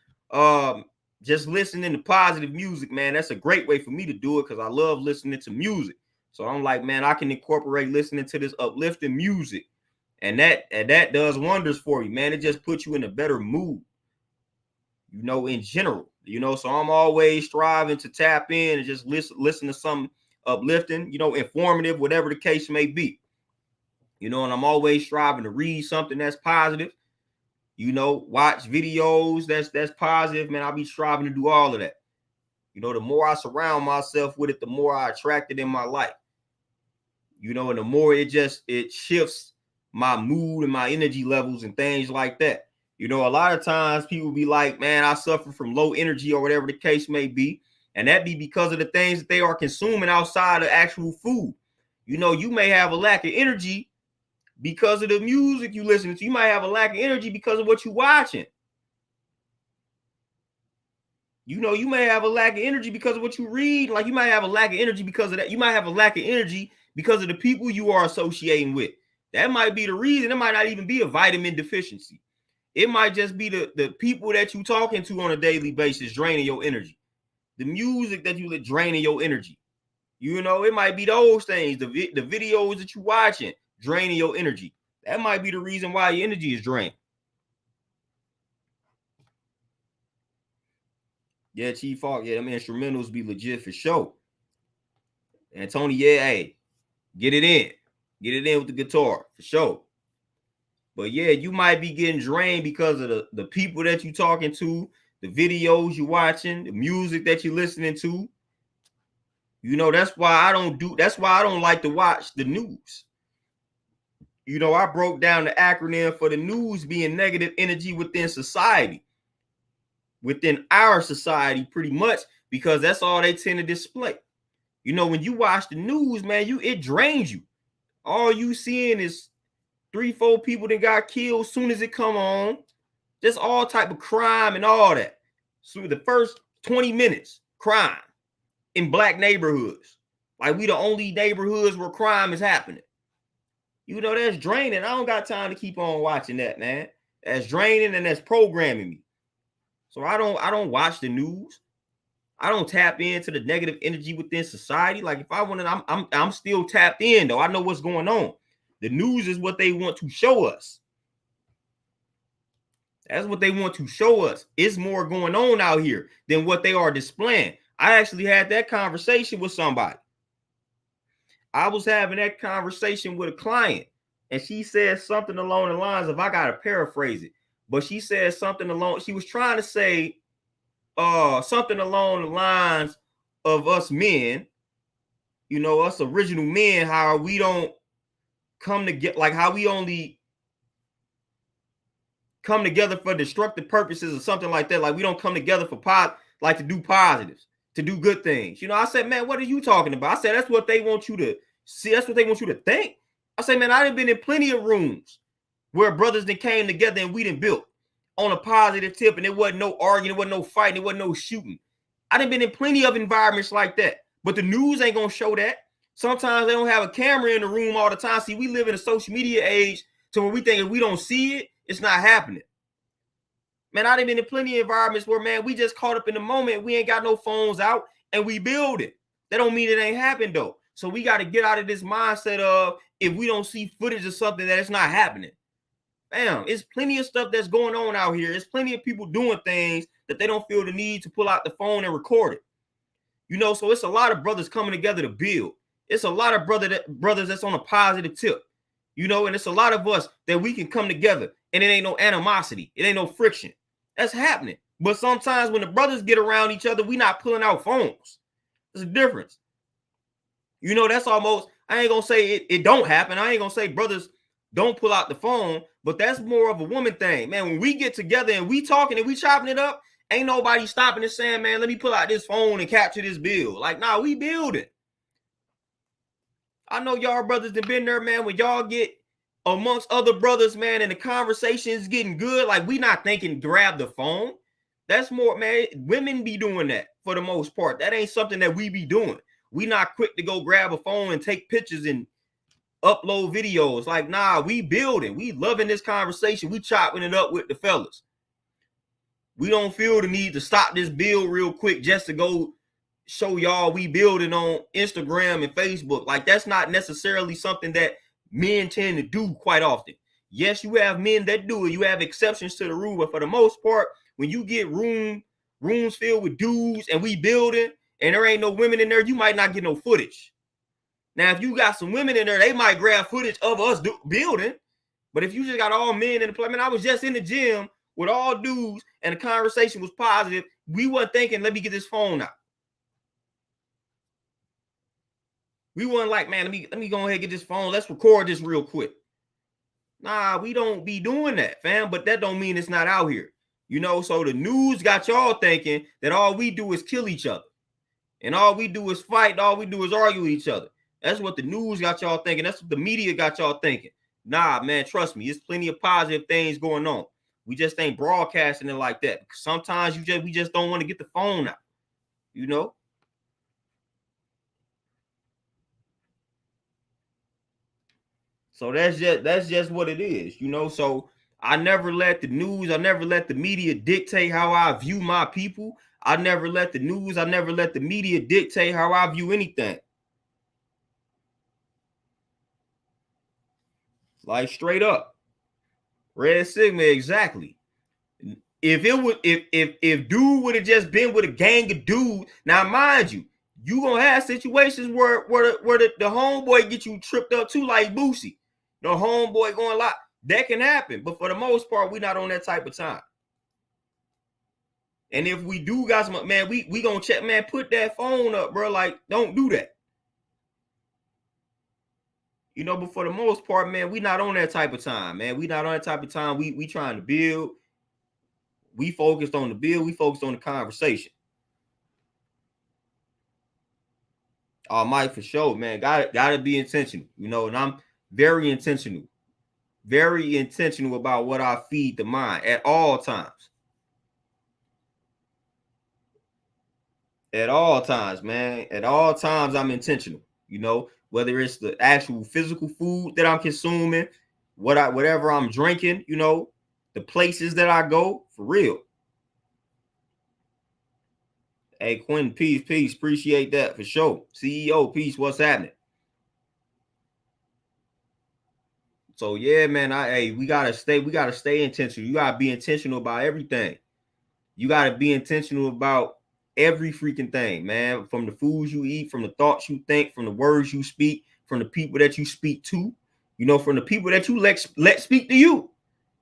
just listening to positive music, man, that's a great way for me to do it because I love listening to music. So I'm like, man, I can incorporate listening to this uplifting music. And that does wonders for you, man. It just puts you in a better mood, you know, in general. You know, so I'm always striving to tap in and just listen to something uplifting, you know, informative, whatever the case may be. You know, and I'm always striving to read something that's positive, you know, watch videos that's positive, man. I'll be striving to do all of that. You know, the more I surround myself with it, the more I attract it in my life. You know, and the more it shifts my mood and my energy levels and things like that. You know, a lot of times people be like, man, I suffer from low energy or whatever the case may be. And that be because of the things that they are consuming outside of actual food. You know, you may have a lack of energy because of the music you listen to. You might have a lack of energy because of what you're watching. You know, you may have a lack of energy because of what you read. Like, you might have a lack of energy because of that. You might have a lack of energy because of the people you are associating with. That might be the reason. It might not even be a vitamin deficiency. It might just be the people that you're talking to on a daily basis draining your energy. The music that you let draining your energy. You know, it might be those things. The videos that you're watching draining your energy. That might be the reason why your energy is drained. Yeah, Chief Hawk, yeah, them instrumentals be legit for sure. And Tony, yeah, hey, get it in. Get it in with the guitar for sure. But yeah, you might be getting drained because of the people that you're talking to, the videos you're watching, the music that you're listening to. You know, that's why I don't like to watch the news. You know, I broke down the acronym for the news being negative energy within society, within our society, pretty much, because that's all they tend to display. You know, when you watch the news, man, it drains you. All you seeing is 3-4 people that got killed soon as it come on. Just all type of crime and all that. So the first 20 minutes, crime in black neighborhoods. Like, we the only neighborhoods where crime is happening. You know, that's draining. I don't got time to keep on watching that, man. That's draining and that's programming me. So I don't watch the news. I don't tap into the negative energy within society. Like, if I want to, I'm still tapped in though. I know what's going on. The news is what they want to show us. That's what they want to show us. It's more going on out here than what they are displaying. I actually had that conversation with somebody. I was having that conversation with a client, and she said something along the lines of, I gotta paraphrase it, but she said something along, she was trying to say something along the lines of us men, you know, us original men, how we don't come together, like how we only come together for destructive purposes or something like that. Like we don't come together for like to do positives, to do good things. You know, I said, man, what are you talking about? I said, that's what they want you to see. That's what they want you to think. I said, man, I done been in plenty of rooms where brothers that came together and we done built on a positive tip, and there wasn't no arguing, there wasn't no fighting, there wasn't no shooting. I done been in plenty of environments like that, but the news ain't gonna show that. Sometimes they don't have a camera in the room all the time. See, we live in a social media age to where we think if we don't see it, it's not happening. Man, I done been in plenty of environments where, man, we just caught up in the moment. We ain't got no phones out and we build it. That don't mean it ain't happened though. So we got to get out of this mindset of, if we don't see footage of something, that it's not happening. Bam, it's plenty of stuff that's going on out here. There's plenty of people doing things that they don't feel the need to pull out the phone and record it. You know, so it's a lot of brothers coming together to build. It's a lot of brothers that's on a positive tip. You know, and it's a lot of us that we can come together and it ain't no animosity. It ain't no friction. That's happening. But sometimes when the brothers get around each other, we not pulling out phones. There's a difference. You know, that's almost, I ain't going to say it don't happen. I ain't going to say brothers don't pull out the phone, but that's more of a woman thing. Man, when we get together and we talking and we chopping it up, ain't nobody stopping and saying, man, let me pull out this phone and capture this bill. Like, nah, we building. I know y'all brothers that been there, man, when y'all get amongst other brothers, man, and the conversation is getting good, like we not thinking grab the phone. That's more, man, women be doing that for the most part. That ain't something that we be doing. We not quick to go grab a phone and take pictures and upload videos. Like, nah, we building. We loving this conversation. We chopping it up with the fellas. We don't feel the need to stop this build real quick just to go show y'all we building on Instagram and Facebook. Like, that's not necessarily something that men tend to do quite often. Yes, you have men that do it. You have exceptions to the rule, but for the most part, when you get rooms filled with dudes and we building and there ain't no women in there, you might not get no footage. Now, if you got some women in there, they might grab footage of us building. But if you just got all men in the play, I mean, I was just in the gym with all dudes and the conversation was positive. We weren't thinking, let me get this phone out. We weren't like, man, let me go ahead and get this phone. Let's record this real quick. Nah, we don't be doing that, fam. But that don't mean it's not out here. You know, so the news got y'all thinking that all we do is kill each other. And all we do is fight. All we do is argue with each other. That's what the news got y'all thinking. That's what the media got y'all thinking. Nah, man, trust me. There's plenty of positive things going on. We just ain't broadcasting it like that. Sometimes we just don't want to get the phone out. You know? So that's just what it is, you know. So I never let the news, I never let the media dictate how I view my people. I never let the news, I never let the media dictate how I view anything. Like straight up. Red Sigma, exactly. If it would, if dude would have just been with a gang of dudes, now mind you, you gonna have situations where the homeboy get you tripped up too, like Boosie. The homeboy going a lot. That can happen, but for the most part, we're not on that type of time. And if we do got some, man, we gonna check, man, put that phone up, bro. Like, don't do that. You know, but for the most part, man, we not on that type of time, man. We not on that type of time. We trying to build. We focused on the build. We focused on the conversation. Oh, Mike, for sure, man. Gotta be intentional, you know, and I'm very intentional about what I feed the mind at all times. At all times, man. At all times, I'm intentional, you know, whether it's the actual physical food that I'm consuming, whatever I'm drinking, you know, the places that I go, for real. Hey, Quentin, peace. Appreciate that for sure. CEO, peace. What's happening? So yeah, man. We gotta stay intentional. You gotta be intentional about everything. You gotta be intentional about every freaking thing, man. From the foods you eat, from the thoughts you think, from the words you speak, from the people that you speak to, you know, from the people that you let speak to you.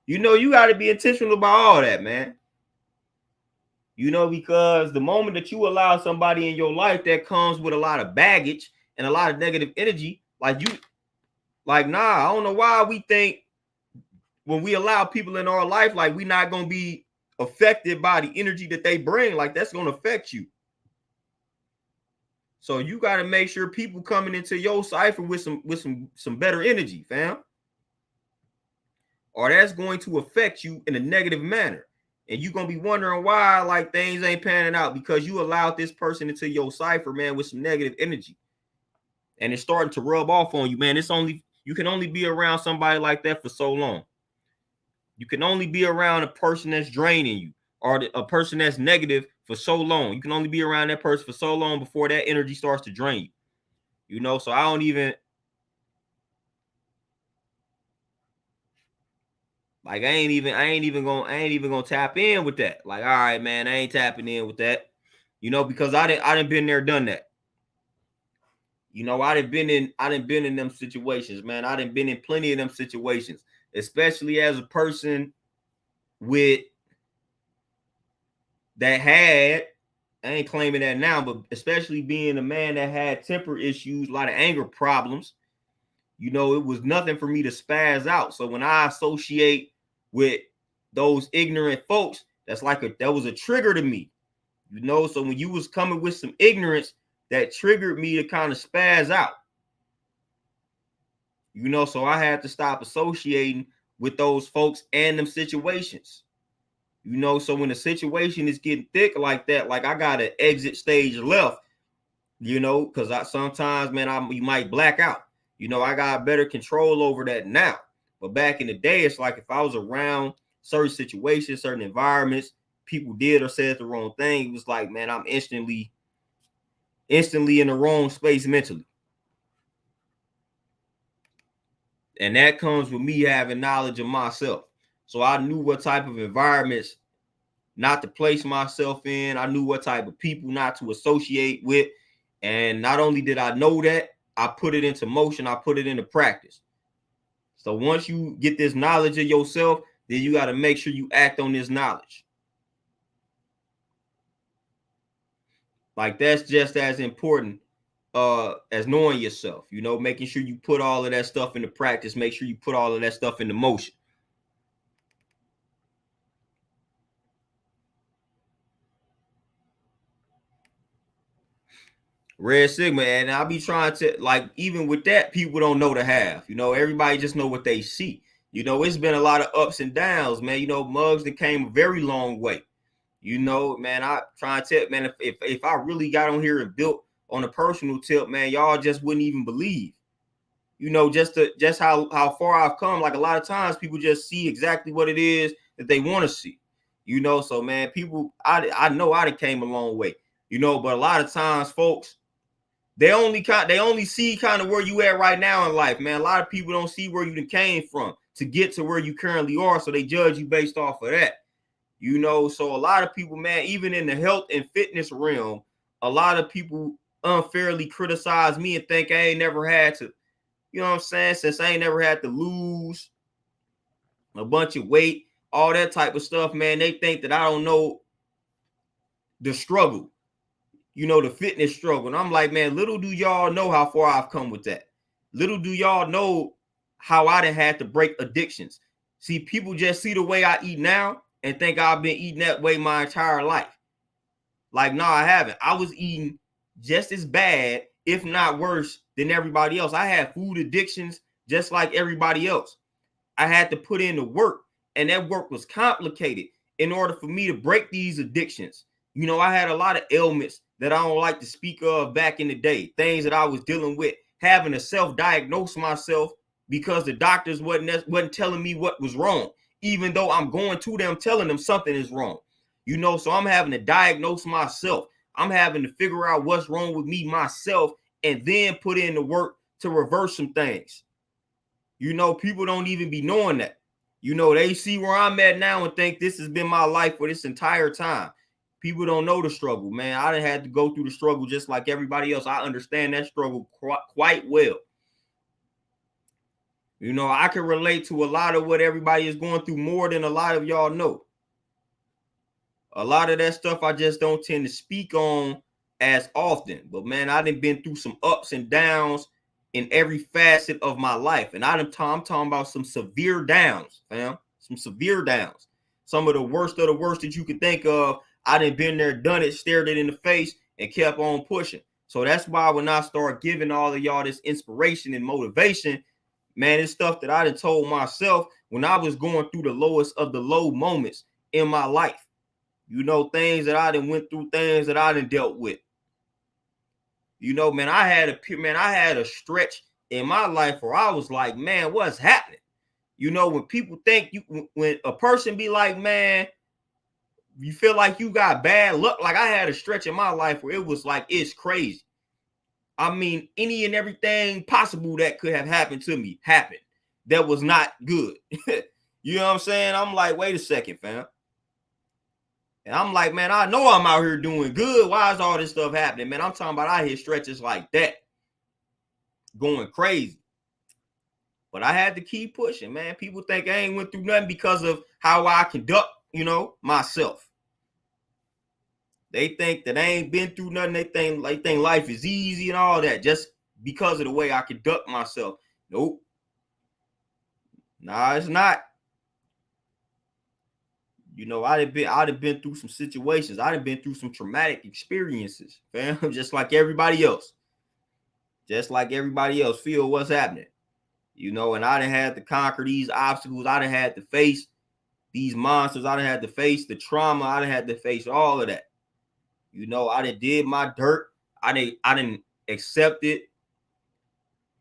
You know, you got to be intentional about all that, man. You know, because the moment that you allow somebody in your life that comes with a lot of baggage and a lot of negative energy, like I don't know why we think when we allow people in our life, like we're not going to be affected by the energy that they bring. Like that's going to affect you. So you got to make sure people coming into your cipher with some better energy, fam. Or that's going to affect you in a negative manner. And you're going to be wondering why like things ain't panning out because you allowed this person into your cipher, man, with some negative energy. And it's starting to rub off on you, man. You can only be around somebody like that for so long. You can only be around a person that's draining you or a person that's negative for so long. You can only be around that person for so long before that energy starts to drain you. You know, so I ain't even gonna tap in with that. Like, all right, man, I ain't tapping in with that. You know, because I didn't been there, done that. You know, I done been in them situations, man. I done been in plenty of them situations, especially as a person with that had, I ain't claiming that now, but especially being a man that had temper issues, a lot of anger problems, you know, it was nothing for me to spaz out. So when I associate with those ignorant folks, that was a trigger to me, you know. So when you was coming with some ignorance, that triggered me to kind of spaz out, you know. So I had to stop associating with those folks and them situations. You know, so when the situation is getting thick like that, like I got to exit stage left, you know, because sometimes, man, you might black out. You know, I got better control over that now. But back in the day, it's like if I was around certain situations, certain environments, people did or said the wrong thing, it was like, man, I'm instantly in the wrong space mentally. And that comes with me having knowledge of myself. So I knew what type of environments not to place myself in. I knew what type of people not to associate with. And not only did I know that, I put it into motion. I put it into practice. So once you get this knowledge of yourself, then you got to make sure you act on this knowledge. Like that's just as important as knowing yourself, you know, making sure you put all of that stuff into practice. Make sure you put all of that stuff into motion. Red Sigma, and I'll be trying to, like, even with that, people don't know the half. You know, everybody just know what they see. You know, it's been a lot of ups and downs, man. You know, Mugs that came a very long way. You know, man, I try to tell, man, if I really got on here and built on a personal tip, man, y'all just wouldn't even believe. You know, just how far I've come. Like a lot of times, people just see exactly what it is that they want to see. You know, so man, people, I know I came a long way. You know, but a lot of times, folks, they only see kind of where you at right now in life, man. A lot of people don't see where you came from to get to where you currently are, so they judge you based off of that. You know, so a lot of people, man, even in the health and fitness realm, a lot of people unfairly criticize me and think I ain't never had to, you know what I'm saying? Since I ain't never had to lose a bunch of weight, all that type of stuff, man, they think that I don't know the struggle. You know, the fitness struggle. And I'm like, man, little do y'all know how far I've come with that. Little do y'all know how I done had to break addictions. See, people just see the way I eat now and think I've been eating that way my entire life. Like, no, I haven't. I was eating just as bad, if not worse, than everybody else. I had food addictions just like everybody else. I had to put in the work, and that work was complicated in order for me to break these addictions. You know, I had a lot of ailments that I don't like to speak of back in the day, things that I was dealing with, having to self-diagnose myself because the doctors wasn't telling me what was wrong, even though I'm going to them telling them something is wrong. You know, so I'm having to diagnose myself. I'm having to figure out what's wrong with me myself and then put in the work to reverse some things. You know, people don't even be knowing that. You know, they see where I'm at now and think this has been my life for this entire time. People don't know the struggle, man. I done had to go through the struggle just like everybody else. I understand that struggle quite well. You know, I can relate to a lot of what everybody is going through more than a lot of y'all know. A lot of that stuff I just don't tend to speak on as often. But man, I done been through some ups and downs in every facet of my life. And I'm talking about some severe downs, fam. Some severe downs. Some of the worst that you could think of. I done been there, done it, stared it in the face, and kept on pushing. So that's why when I start giving all of y'all this inspiration and motivation, man, it's stuff that I done told myself when I was going through the lowest of the low moments in my life. You know, things that I done went through, things that I done dealt with. You know, man, I had a stretch in my life where I was like, man, what's happening? You know, when people think when a person be like, man, you feel like you got bad luck. Like I had a stretch in my life where it was like, it's crazy. I mean, any and everything possible that could have happened to me happened. That was not good. You know what I'm saying? I'm like, wait a second, fam. And I'm like, man, I know I'm out here doing good. Why is all this stuff happening, man? I'm talking about I hit stretches like that, going crazy. But I had to keep pushing, man. People think I ain't went through nothing because of how I conduct, you know, myself. They think that I ain't been through nothing. They think life is easy and all that just because of the way I conduct myself. Nope. Nah, it's not. You know, I'd have been through some situations. I'd have been through some traumatic experiences, fam, just like everybody else. Just like everybody else, feel what's happening. You know, and I done had to conquer these obstacles. I done had to face these monsters. I done had to face the trauma. I done had to face all of that. You know, I done did my dirt. I didn't accepted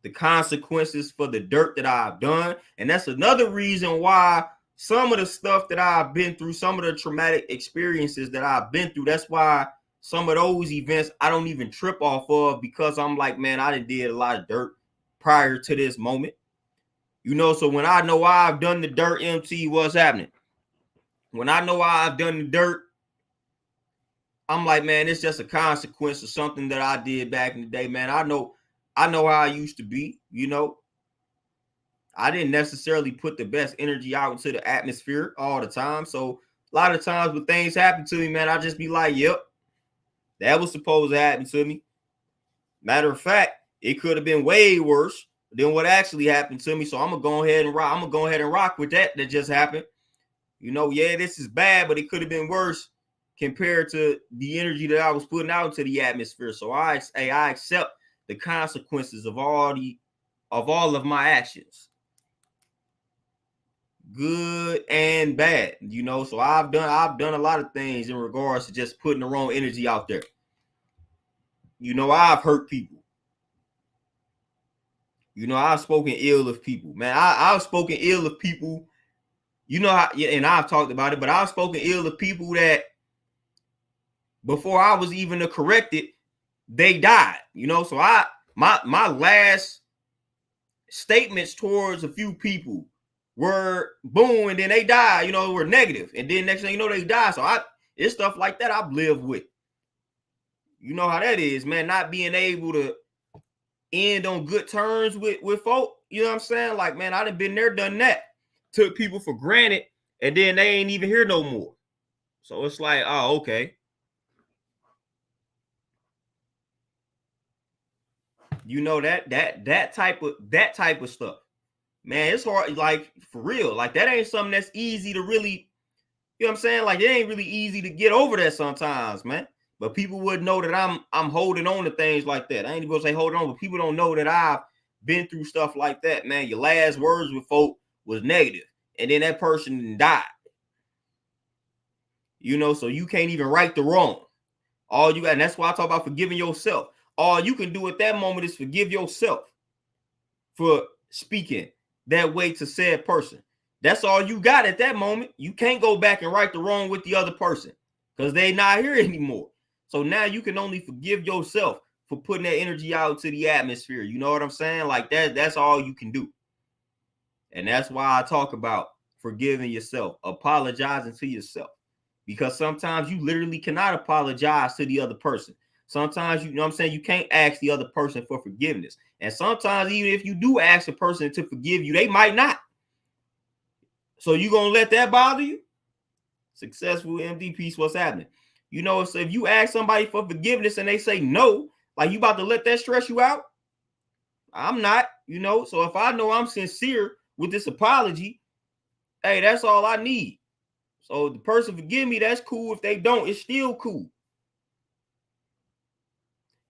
the consequences for the dirt that I've done. And that's another reason why some of the stuff that I've been through, some of the traumatic experiences that I've been through, that's why some of those events I don't even trip off of, because I'm like, man, I did a lot of dirt prior to this moment. You know, so when I know I've done the dirt, MT, what's happening? When I know I've done the dirt, I'm like, man, it's just a consequence of something that I did back in the day, man. I know how I used to be, you know. I didn't necessarily put the best energy out into the atmosphere all the time. So a lot of times when things happen to me, man, I just be like, yep, that was supposed to happen to me. Matter of fact, it could have been way worse than what actually happened to me. So I'm gonna go ahead and rock. I'm gonna go ahead and rock with that just happened. You know, yeah, this is bad, but it could have been worse compared to the energy that I was putting out into the atmosphere. So I accept the consequences of all of my actions, good and bad, you know. So I've done a lot of things in regards to just putting the wrong energy out there. You know, I've hurt people. You know, I've spoken ill of people, man. I've spoken ill of people. You know, and I've talked about it, but I've spoken ill of people that before I was even corrected, they died. You know, so my last statements towards a few people were boom, and then they die, you know, were negative. And then next thing you know, they die. So it's stuff like that I've lived with. You know how that is, man, not being able to end on good terms with folk. You know what I'm saying? Like, man, I done been there, done that. Took people for granted, and then they ain't even here no more. So it's like, oh, okay. You know, that type of stuff. Man, it's hard, like, for real. Like, that ain't something that's easy to really, you know what I'm saying? Like, it ain't really easy to get over that sometimes, man. But people would know that I'm holding on to things like that. I ain't even gonna say hold on, but people don't know that I've been through stuff like that, man. Your last words with folk was negative, and then that person died. You know, so you can't even right the wrong. All you got, and that's why I talk about forgiving yourself. All you can do at that moment is forgive yourself for speaking that way to said person. That's all you got at that moment. You can't go back and right the wrong with the other person because they not here anymore. So now you can only forgive yourself for putting that energy out to the atmosphere. You know what I'm saying? Like that's all you can do. And that's why I talk about forgiving yourself, apologizing to yourself. Because sometimes you literally cannot apologize to the other person. Sometimes, you know what I'm saying, you can't ask the other person for forgiveness. And sometimes even if you do ask a person to forgive you, they might not. So you gonna let that bother you? Successful MD piece, what's happening? You know, so if you ask somebody for forgiveness and they say no, like you about to let that stress you out? I'm not, you know. So if I know I'm sincere with this apology, hey, that's all I need. So the person forgive me, that's cool. If they don't, it's still cool.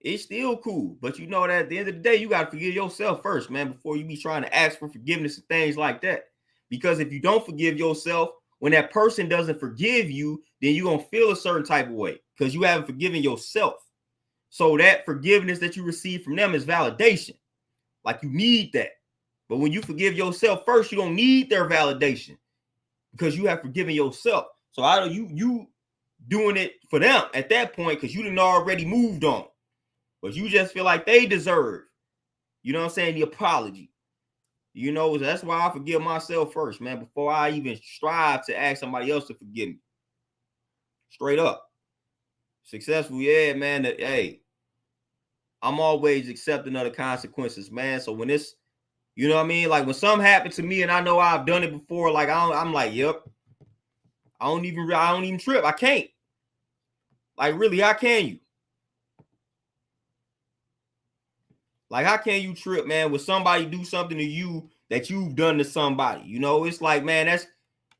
It's still cool. But you know that at the end of the day, you got to forgive yourself first, man, before you be trying to ask for forgiveness and things like that. Because if you don't forgive yourself, when that person doesn't forgive you, then you're going to feel a certain type of way because you haven't forgiven yourself. So that forgiveness that you receive from them is validation. Like you need that. But when you forgive yourself first, you don't need their validation because you have forgiven yourself. So I don't you doing it for them at that point because you didn't already moved on. But you just feel like they deserve, you know what I'm saying, the apology. You know, that's why I forgive myself first, man, before I even strive to ask somebody else to forgive me. Straight up. Successful, yeah, man. Hey, I'm always accepting of the consequences, man. So when it's, you know what I mean? Like when something happened to me and I know I've done it before, like I'm like, yep. I don't even trip. I can't. Like, really, how can you? Like, how can you trip, man, with somebody do something to you that you've done to somebody? You know, it's like, man,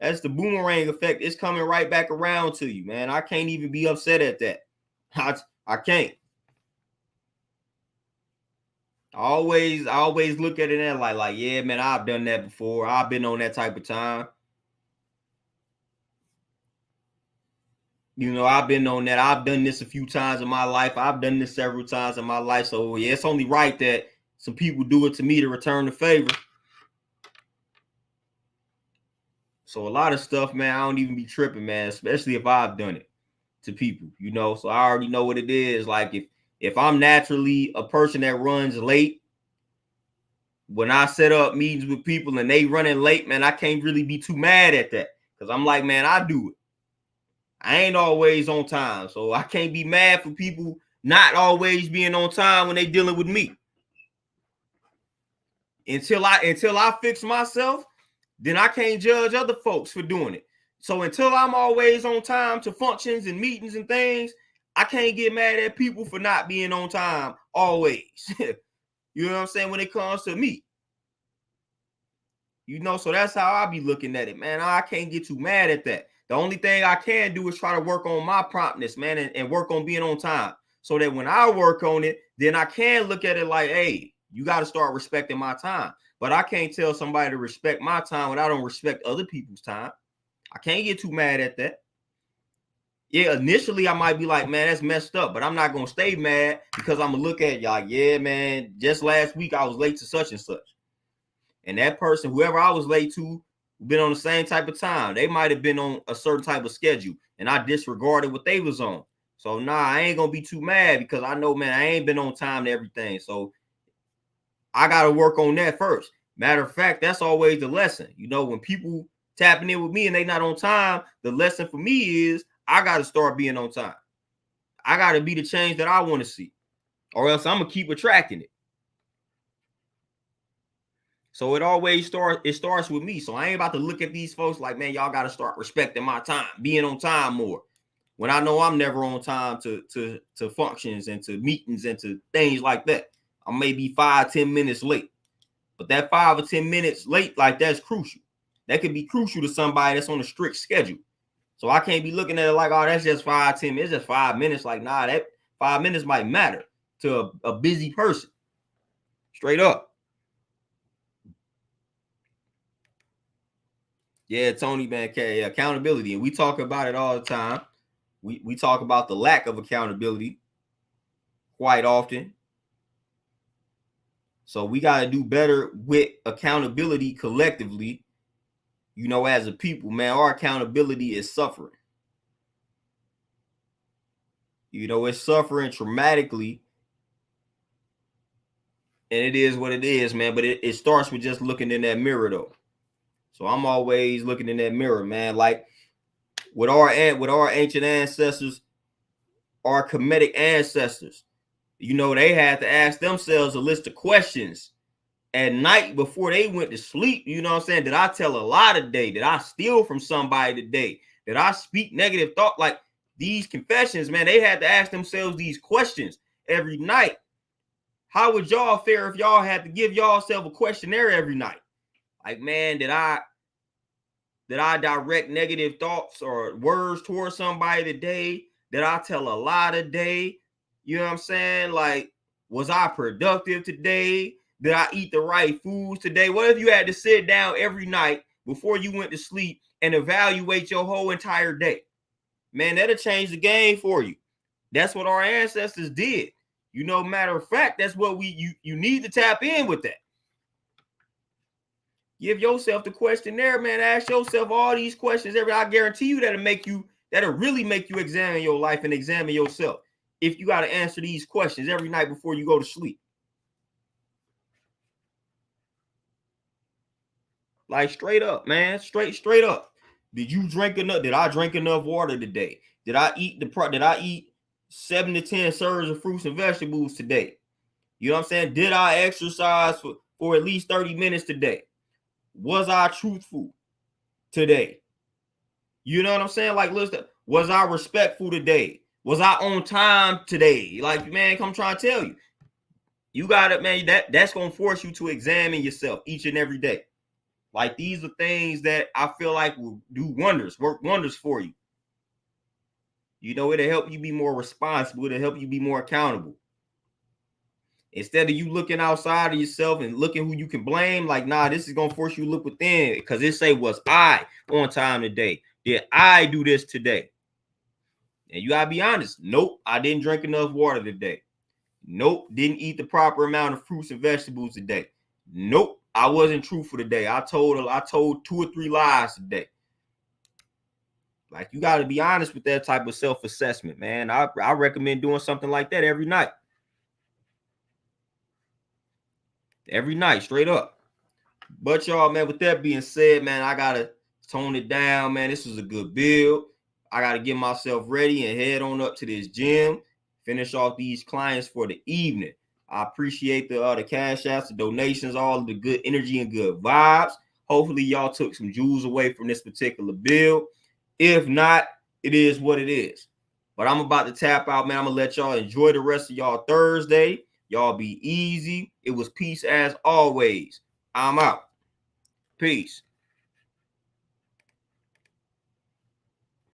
that's the boomerang effect. It's coming right back around to you, man. I can't even be upset at that. I can't. I always look at it and like, yeah, man, I've done that before. I've been on that type of time. You know, I've been on that. I've done this a few times in my life. I've done this several times in my life. So yeah, it's only right that some people do it to me to return the favor. So a lot of stuff, man, I don't even be tripping, man, especially if I've done it to people, you know. So I already know what it is. Like if I'm naturally a person that runs late, when I set up meetings with people and they running late, man, I can't really be too mad at that. Because I'm like, man, I do it. I ain't always on time. So I can't be mad for people not always being on time when they dealing with me. Until I fix myself, then I can't judge other folks for doing it. So until I'm always on time to functions and meetings and things, I can't get mad at people for not being on time always. You know what I'm saying? When it comes to me. You know, so that's how I be looking at it, man. I can't get too mad at that. The only thing I can do is try to work on my promptness, man, and work on being on time. So that when I work on it, then I can look at it like, hey, you got to start respecting my time. But I can't tell somebody to respect my time when I don't respect other people's time. I can't get too mad at that. Yeah, initially I might be like, man, that's messed up, but I'm not going to stay mad because I'm going to look at y'all. Yeah, man, just last week I was late to such and such. And that person, whoever I was late to, been on the same type of time. They might have been on a certain type of schedule, and I disregarded what they was on. So nah, I ain't gonna be too mad because I know, man, I ain't been on time to everything. So I gotta work on that first. Matter of fact, that's always the lesson. You know, when people tapping in with me and they not on time, the lesson for me is I gotta start being on time. I gotta be the change that I want to see, or else I'm gonna keep attracting it. So it starts with me. So I ain't about to look at these folks like, man, y'all got to start respecting my time, being on time more. When I know I'm never on time to functions and to meetings and to things like that. I may be 5-10 minutes late. But that 5 or 10 minutes late, like that's crucial. That could be crucial to somebody that's on a strict schedule. So I can't be looking at it like, oh, that's just 5-10 minutes, just 5 minutes. Like, nah, that 5 minutes might matter to a busy person. Straight up. Yeah, Tony, man, accountability. And we talk about it all the time. We talk about the lack of accountability quite often. So we got to do better with accountability collectively, you know, as a people, man. Our accountability is suffering. You know, it's suffering traumatically. And it is what it is, man. But it starts with just looking in that mirror, though. So I'm always looking in that mirror, man. Like with our ancient ancestors, our Kemetic ancestors, You know, they had to ask themselves a list of questions at night before they went to sleep. You know what I'm saying? Did I tell a lie today? Did I steal from somebody today? Did I speak negative thought? Like these confessions, man, they had to ask themselves these questions every night. How would y'all fare if y'all had to give y'all self a questionnaire every night? Like, man, did I direct negative thoughts or words towards somebody today? Did I tell a lie today? You know what I'm saying? Like, was I productive today? Did I eat the right foods today? What if you had to sit down every night before you went to sleep and evaluate your whole entire day? Man, that'll change the game for you. That's what our ancestors did. You know, matter of fact, that's what you need to tap in with that. Give yourself the questionnaire, man. Ask yourself all these questions. I guarantee you that'll really make you examine your life and examine yourself. If you got to answer these questions every night before you go to sleep. Like straight up, man. Straight up. Did you drink enough? Did I drink enough water today? Did I eat 7 to 10 serves of fruits and vegetables today? You know what I'm saying? Did I exercise for at least 30 minutes today? Was I truthful today? You know what I'm saying? Like, listen, was I respectful today? Was I on time today? Like, man, I'm trying to tell you. You got it, man. That's going to force you to examine yourself each and every day. Like, these are things that I feel like will do wonders, work wonders for you. You know, it'll help you be more responsible. It'll help you be more accountable. Instead of you looking outside of yourself and looking who you can blame, like, nah, this is going to force you to look within, because it say, was I on time today? Did I do this today? And you got to be honest. Nope, I didn't drink enough water today. Nope, didn't eat the proper amount of fruits and vegetables today. Nope, I wasn't truthful today. I told 2 or 3 lies today. Like, you got to be honest with that type of self-assessment, man. I recommend doing something like that every night. Every night, straight up. But y'all, man, with that being said, man, I got to tone it down, man. This was a good build. I got to get myself ready and head on up to this gym, finish off these clients for the evening. I appreciate the cash outs, the donations, all of the good energy and good vibes. Hopefully y'all took some jewels away from this particular build. If not, it is what it is. But I'm about to tap out, man. I'm going to let y'all enjoy the rest of y'all Thursday. Y'all be easy. It was peace as always. I'm out. Peace.